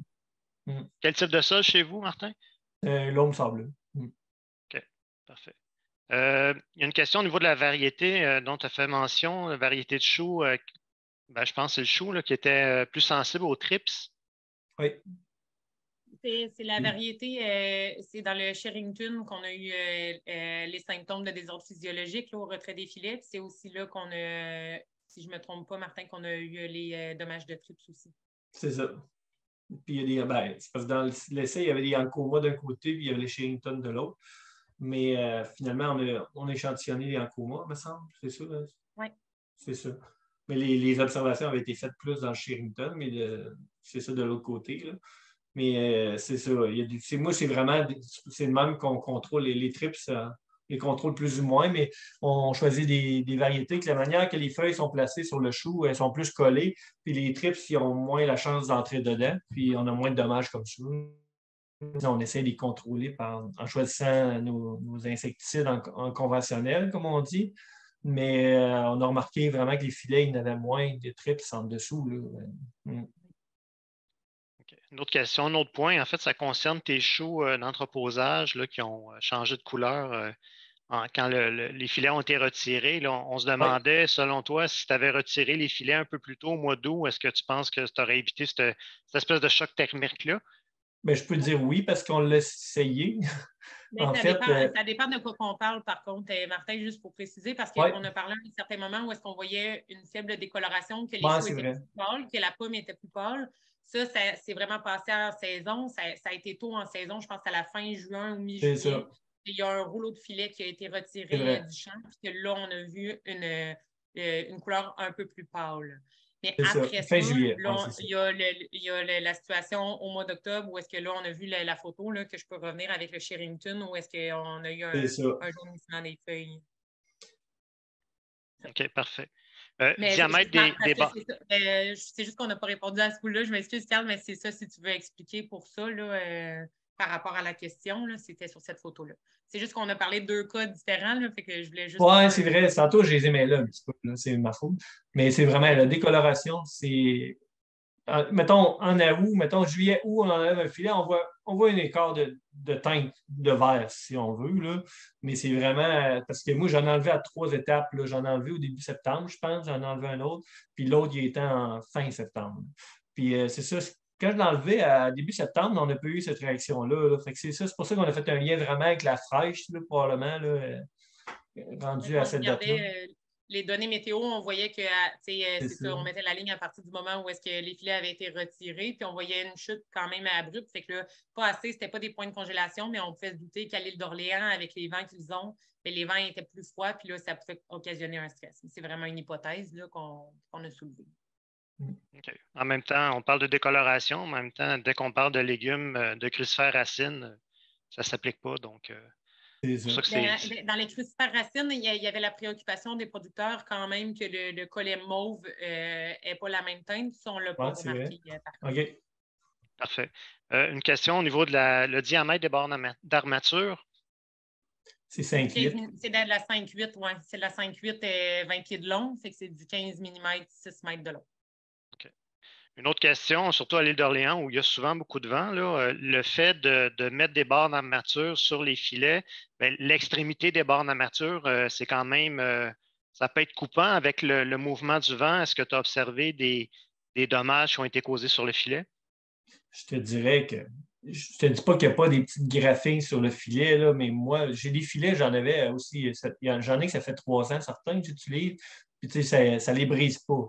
Quel type de sol chez vous, Martin? L'homme sableux. OK, parfait. Il y a une question au niveau de la variété dont tu as fait mention, la variété de chou. Je pense que c'est le chou là, qui était plus sensible aux trips. Oui. C'est la variété, c'est dans le Sherrington qu'on a eu les symptômes de désordre physiologique là, au retrait des filets. C'est aussi là qu'on a, si je ne me trompe pas, Martin, qu'on a eu les dommages de trips aussi. C'est ça. Puis il y a c'est parce que dans l'essai, il y avait des Ankoma d'un côté, puis il y avait les Sherrington de l'autre. Mais finalement, on a échantillonné les Ankoma, me semble. C'est ça? Oui. C'est ça. Mais les observations avaient été faites plus dans le Sherrington, mais c'est ça de l'autre côté, là. Mais c'est ça. Moi, c'est vraiment c'est le même qu'on contrôle les trips, les contrôle plus ou moins, mais on choisit des variétés que la manière que les feuilles sont placées sur le chou, elles sont plus collées, puis les trips, ils ont moins la chance d'entrer dedans, puis on a moins de dommages comme ça. On essaie de les contrôler en choisissant nos insecticides en conventionnel, comme on dit. Mais on a remarqué vraiment que les filets, il y en avait moins de trips en dessous, là. Okay. Une autre question, un autre point, en fait, ça concerne tes choux d'entreposage là, qui ont changé de couleur quand les filets ont été retirés. Là, on se demandait, selon toi, si tu avais retiré les filets un peu plus tôt au mois d'août, est-ce que tu penses que tu aurais évité cette espèce de choc thermique-là? Bien, je peux dire oui parce qu'on l'a essayé. Mais en ça, fait, ça dépend de quoi qu'on parle, par contre, Martin, juste pour préciser, parce qu'on a parlé à un certain moment où est-ce qu'on voyait une faible décoloration, que les choux étaient plus pâles, que la pomme était plus pâle. Ça c'est vraiment passé en saison. Ça a été tôt en saison, je pense à la fin juin ou mi-juillet. Il y a un rouleau de filet qui a été retiré du champ, puis que là, on a vu une couleur un peu plus pâle. Mais après ça, juillet, là, il y a la situation au mois d'octobre où est-ce que là, on a vu la photo là, que je peux revenir avec le Sherrington où est-ce qu'on a eu un jaunissement des feuilles. OK, parfait. Mais diamètre des bas. C'est juste qu'on n'a pas répondu à ce coup-là. Je m'excuse, Carl, mais c'est ça, si tu veux expliquer pour ça, là, par rapport à la question, c'était sur cette photo-là. C'est juste qu'on a parlé de 2 cas différents, là, fait que je voulais juste... Oui, c'est vrai. Tantôt, je les aimais là un petit peu. C'est ma faute. Mais c'est vraiment la décoloration, c'est mettons en août, mettons juillet, août, on enlève un filet, on voit un écart de teinte de vert, si on veut, là. Mais c'est vraiment, parce que moi, j'en ai enlevé à 3 étapes, là. J'en ai enlevé au début septembre, je pense, j'en ai enlevé un autre, puis l'autre, il était en fin septembre. Puis c'est ça, quand je l'ai enlevé à début septembre, on n'a pas eu cette réaction-là, là. Fait que c'est ça, c'est pour ça qu'on a fait un lien vraiment avec la fraîche, là, probablement, là, rendu Quand à on cette date-là. regardait les données météo, on voyait que c'est ça, on mettait la ligne à partir du moment où est-ce que les filets avaient été retirés, puis on voyait une chute quand même abrupte. Fait que là, pas assez, c'était pas des points de congélation, mais on pouvait se douter qu'à l'île d'Orléans, avec les vents qu'ils ont, bien, les vents étaient plus froids, puis là, ça pouvait occasionner un stress. C'est vraiment une hypothèse là, qu'on a soulevée. OK. En même temps, on parle de décoloration. En même temps, dès qu'on parle de légumes de crucifères racines, ça ne s'applique pas. Donc, C'est pour ça ça. que Dans les crucifères racines, il y avait la préoccupation des producteurs quand même que le collet mauve n'ait pas la même teinte. Ça, on ne l'a pas Ouais, c'est vrai. remarqué, par contre. OK. parfait. Une question au niveau de le diamètre des barres d'armature. C'est 5,8. C'est de la 5,8, oui. C'est de la 5,8 20 pieds de long. Fait que c'est du 15 mm, 6 mètres de long. OK. Une autre question, surtout à l'île d'Orléans, où il y a souvent beaucoup de vent, là, le fait de mettre des barres d'armature sur les filets, bien, l'extrémité des barres d'armature, c'est quand même, ça peut être coupant avec le mouvement du vent. Est-ce que tu as observé des dommages qui ont été causés sur le filet? Je te dirais que je te dis pas qu'il n'y a pas des petites graphines sur le filet, là, mais moi, j'ai des filets, j'en avais aussi. J'en ai que ça fait 3 ans, certains que j'utilise. Puis tu sais, ça ne les brise pas.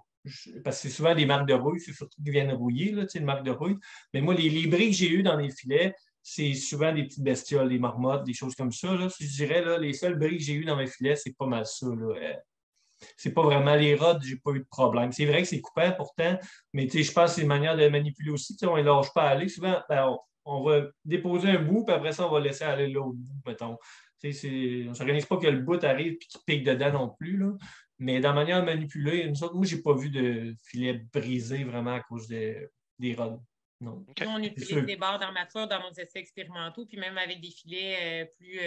Parce que c'est souvent des marques de rouille, c'est surtout qui viennent rouiller, là, tu sais, une marque de rouille. Mais moi, les bris que j'ai eus dans les filets, c'est souvent des petites bestioles, des marmottes, des choses comme ça. Là. Je dirais, là, les seuls bris que j'ai eus dans mes filets, c'est pas mal ça. Là. C'est pas vraiment les rods, j'ai pas eu de problème. C'est vrai que c'est coupant pourtant, mais je pense que c'est une manière de manipuler aussi. On ne lâche pas aller. Souvent, on va déposer un bout, puis après ça, on va laisser aller l'autre bout, mettons. On ne s'organise pas que le bout arrive et qu'il pique dedans non plus. Là. Mais dans la manière de manipuler, moi, je n'ai pas vu de filet brisé vraiment à cause des rods. Non. Okay. Nous, on utilise des barres d'armature dans nos essais expérimentaux, puis même avec des filets plus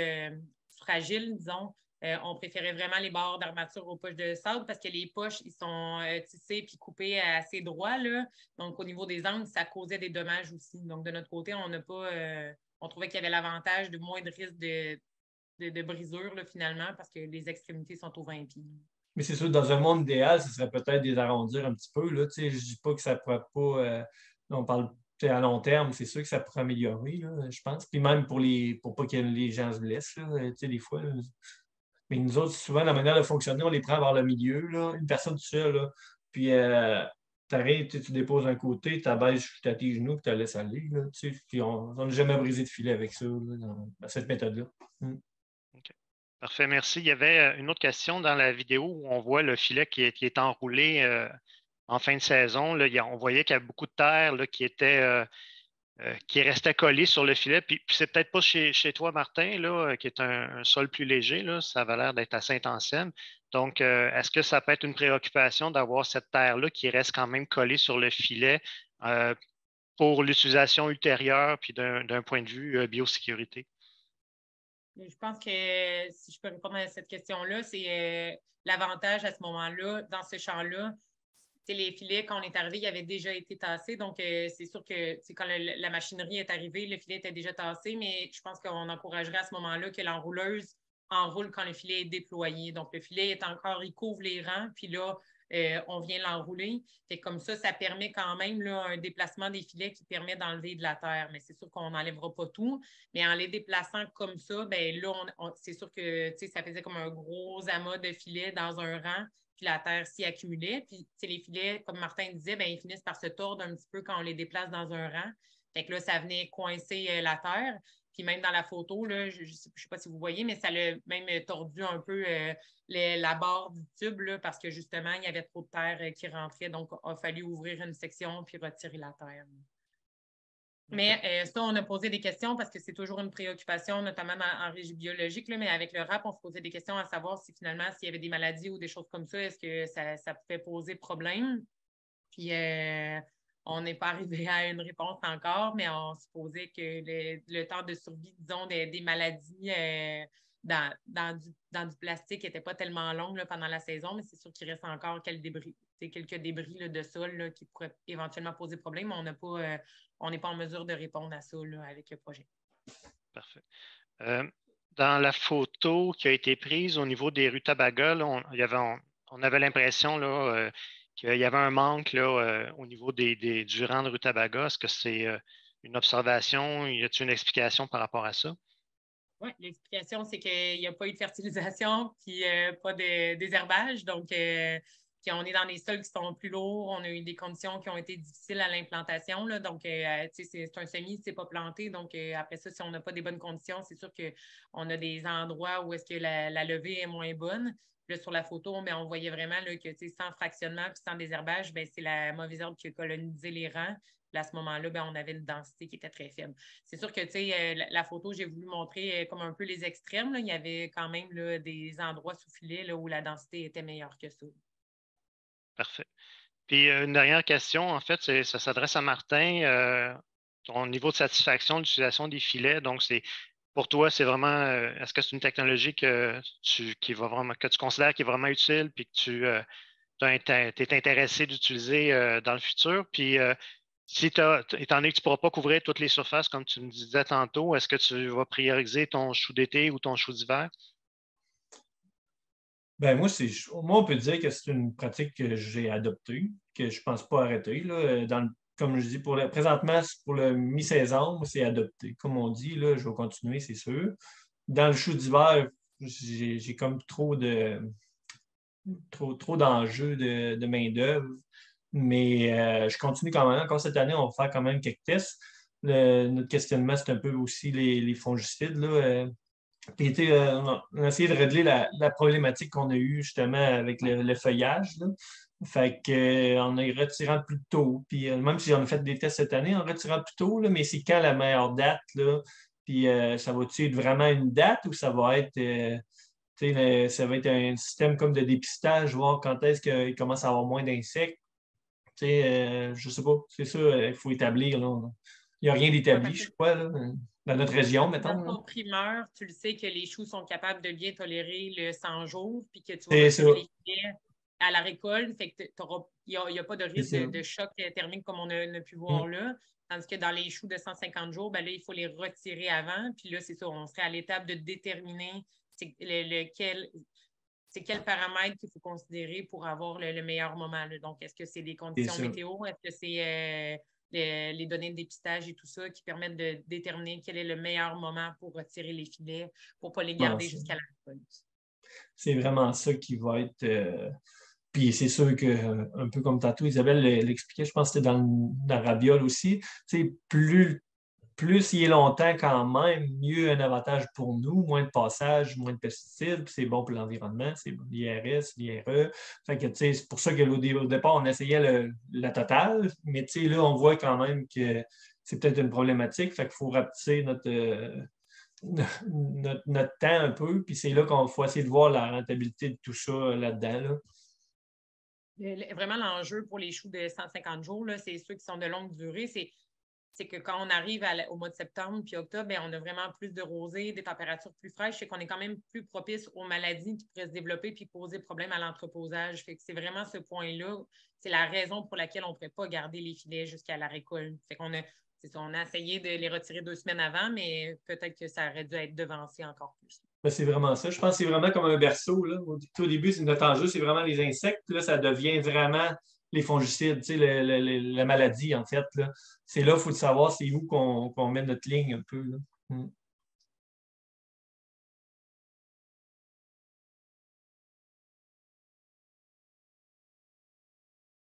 fragiles, disons. On préférait vraiment les barres d'armature aux poches de sable parce que les poches, ils sont tissés puis coupés assez droits. Là. Donc, au niveau des angles, ça causait des dommages aussi. Donc, de notre côté, on n'a pas. On trouvait qu'il y avait l'avantage de moins de risque de brisure là, finalement parce que les extrémités sont au 20 pieds. Mais c'est sûr, dans un monde idéal, ce serait peut-être des arrondir un petit peu. Là, je ne dis pas que ça ne pourrait pas. On parle à long terme, c'est sûr que ça pourrait améliorer, là, je pense. Puis même pour pas que les gens se blessent, là, des fois. Là. Mais nous autres, souvent, la manière de fonctionner, on les prend vers le milieu, là, une personne seule, là, puis tu arrives, tu déposes un côté, tu abaisses à tes genoux, puis tu la laisses aller. Là, puis on n'a jamais brisé de filet avec ça, là, dans cette méthode-là. OK. Parfait, merci. Il y avait une autre question dans la vidéo où on voit le filet qui est enroulé en fin de saison. Là, on voyait qu'il y avait beaucoup de terre là, qui restait collé sur le filet. Puis c'est peut-être pas chez toi, Martin, là, qui est un sol plus léger. Là, ça avait l'air d'être assez intensif. Donc, est-ce que ça peut être une préoccupation d'avoir cette terre-là qui reste quand même collée sur le filet pour l'utilisation ultérieure puis d'un point de vue biosécurité? Je pense que si je peux répondre à cette question-là, c'est l'avantage à ce moment-là, dans ce champ-là. Les filets, quand on est arrivé, ils avaient déjà été tassés. Donc, c'est sûr que quand la machinerie est arrivée, le filet était déjà tassé, mais je pense qu'on encouragerait à ce moment-là que l'enrouleuse enroule quand le filet est déployé. Donc, le filet est encore, il couvre les rangs, puis là, on vient l'enrouler. Fait comme ça permet quand même là, un déplacement des filets qui permet d'enlever de la terre. Mais c'est sûr qu'on n'enlèvera pas tout. Mais en les déplaçant comme ça, ben là, c'est sûr que ça faisait comme un gros amas de filets dans un rang. Puis la terre s'y accumulait. Puis les filets, comme Martin disait, ben, ils finissent par se tordre un petit peu quand on les déplace dans un rang. Fait que là, ça venait coincer la terre. Puis même dans la photo, là, je ne sais pas si vous voyez, mais ça l'a même tordu un peu la barre du tube là, parce que justement, il y avait trop de terre qui rentrait. Donc, il a fallu ouvrir une section puis retirer la terre. Mais ça, on a posé des questions parce que c'est toujours une préoccupation, notamment en régie biologique, là, mais avec le RAP, on se posait des questions à savoir si finalement, s'il y avait des maladies ou des choses comme ça, est-ce que ça pouvait poser problème? Puis on n'est pas arrivé à une réponse encore, mais on supposait que le temps de survie, disons, des maladies dans du plastique n'était pas tellement long là, pendant la saison, mais c'est sûr qu'il reste encore quelques quelques débris là, de sol là, qui pourraient éventuellement poser problème, mais on n'est pas en mesure de répondre à ça là, avec le projet. Parfait. Dans la photo qui a été prise au niveau des rutabagas, là, on avait l'impression qu'il y avait un manque là, au niveau du rang de rutabaga. Est-ce que c'est une observation? Y a-t-il une explication par rapport à ça? Oui, l'explication, c'est qu'il n'y a pas eu de fertilisation puis pas de désherbage. Donc, puis on est dans des sols qui sont plus lourds. On a eu des conditions qui ont été difficiles à l'implantation. Donc, c'est un semis, c'est pas planté. Donc, après ça, si on n'a pas des bonnes conditions, c'est sûr qu'on a des endroits où est-ce que la levée est moins bonne. Là, sur la photo, mais on voyait vraiment là, que sans fractionnement et sans désherbage, c'est la mauvaise herbe qui a colonisé les rangs. Là, à ce moment-là, on avait une densité qui était très faible. C'est sûr que la photo, j'ai voulu montrer comme un peu les extrêmes. Là. Il y avait quand même là, des endroits sous filet là, où la densité était meilleure que ça. Parfait. Puis une dernière question, en fait, ça s'adresse à Martin. Ton niveau de satisfaction de l'utilisation des filets, donc pour toi, c'est vraiment, est-ce que c'est une technologie que tu considères qui est vraiment utile puis que tu es intéressé d'utiliser dans le futur? Puis si étant donné que tu ne pourras pas couvrir toutes les surfaces, comme tu me disais tantôt, est-ce que tu vas prioriser ton chou d'été ou ton chou d'hiver? Ben moi, on peut dire que c'est une pratique que j'ai adoptée, que je ne pense pas arrêter. Là. Comme je dis, présentement, pour le mi-saison, c'est adopté. Comme on dit, là, je vais continuer, c'est sûr. Dans le chou d'hiver, j'ai comme trop d'enjeux de main-d'œuvre. Mais je continue quand même. Encore cette année, on va faire quand même quelques tests. Notre questionnement, c'est un peu aussi les fongicides. Là. Puis, on a essayé de régler la problématique qu'on a eue justement avec le feuillage. Là. Fait qu'on est retirant plus tôt. Puis même si on a fait des tests cette année, en retirant plus tôt, là, mais c'est quand la meilleure date? Là? Puis ça va-tu être vraiment une date ou ça va être ça va être un système comme de dépistage, voir quand est-ce qu'il commence à avoir moins d'insectes? Je ne sais pas. C'est ça, il faut établir. Là. Il n'y a rien d'établi, je crois, là, dans notre région, mettons. Dans ton primeur, tu le sais que les choux sont capables de bien tolérer le 100 jours, puis que tu vas C'est retirer les filets à la récolte. Fait que il n'y a pas de risque de choc thermique comme on a pu voir là. Tandis que dans les choux de 150 jours, là, il faut les retirer avant. Puis là, c'est ça, on serait à l'étape de déterminer c'est quel paramètre qu'il faut considérer pour avoir le meilleur moment. Là. Donc, est-ce que c'est des conditions météo? Est-ce que c'est les données de dépistage et tout ça qui permettent de déterminer quel est le meilleur moment pour retirer les filets, pour ne pas les garder jusqu'à la récolte? C'est vraiment ça qui va être... Puis c'est sûr que, un peu comme tantôt, Isabelle l'expliquait, je pense que c'était dans la rabiole aussi, plus il est longtemps quand même, mieux un avantage pour nous, moins de passage, moins de pesticides, puis c'est bon pour l'environnement, c'est l'IRS, l'IRE. Fait que c'est pour ça qu'au départ, on essayait la totale, mais là, on voit quand même que c'est peut-être une problématique, fait qu'il faut rapetisser notre temps un peu, puis c'est là qu'on faut essayer de voir la rentabilité de tout ça là-dedans. Là. Vraiment, l'enjeu pour les choux de 150 jours, c'est ceux qui sont de longue durée, c'est que quand on arrive au mois de septembre puis octobre, on a vraiment plus de rosée, des températures plus fraîches, c'est qu'on est quand même plus propice aux maladies qui pourraient se développer puis poser problème à l'entreposage. Fait que c'est vraiment ce point-là. C'est la raison pour laquelle on ne pourrait pas garder les filets jusqu'à la récolte. Fait qu'on on a essayé de les retirer 2 semaines avant, mais peut-être que ça aurait dû être devancé encore plus. Ben, c'est vraiment ça. Je pense que c'est vraiment comme un berceau. Là. Au début, notre enjeu, c'est vraiment les insectes. Là, ça devient vraiment les fongicides, la maladie, en fait. C'est là qu'il faut savoir c'est où qu'on met notre ligne un peu. Là.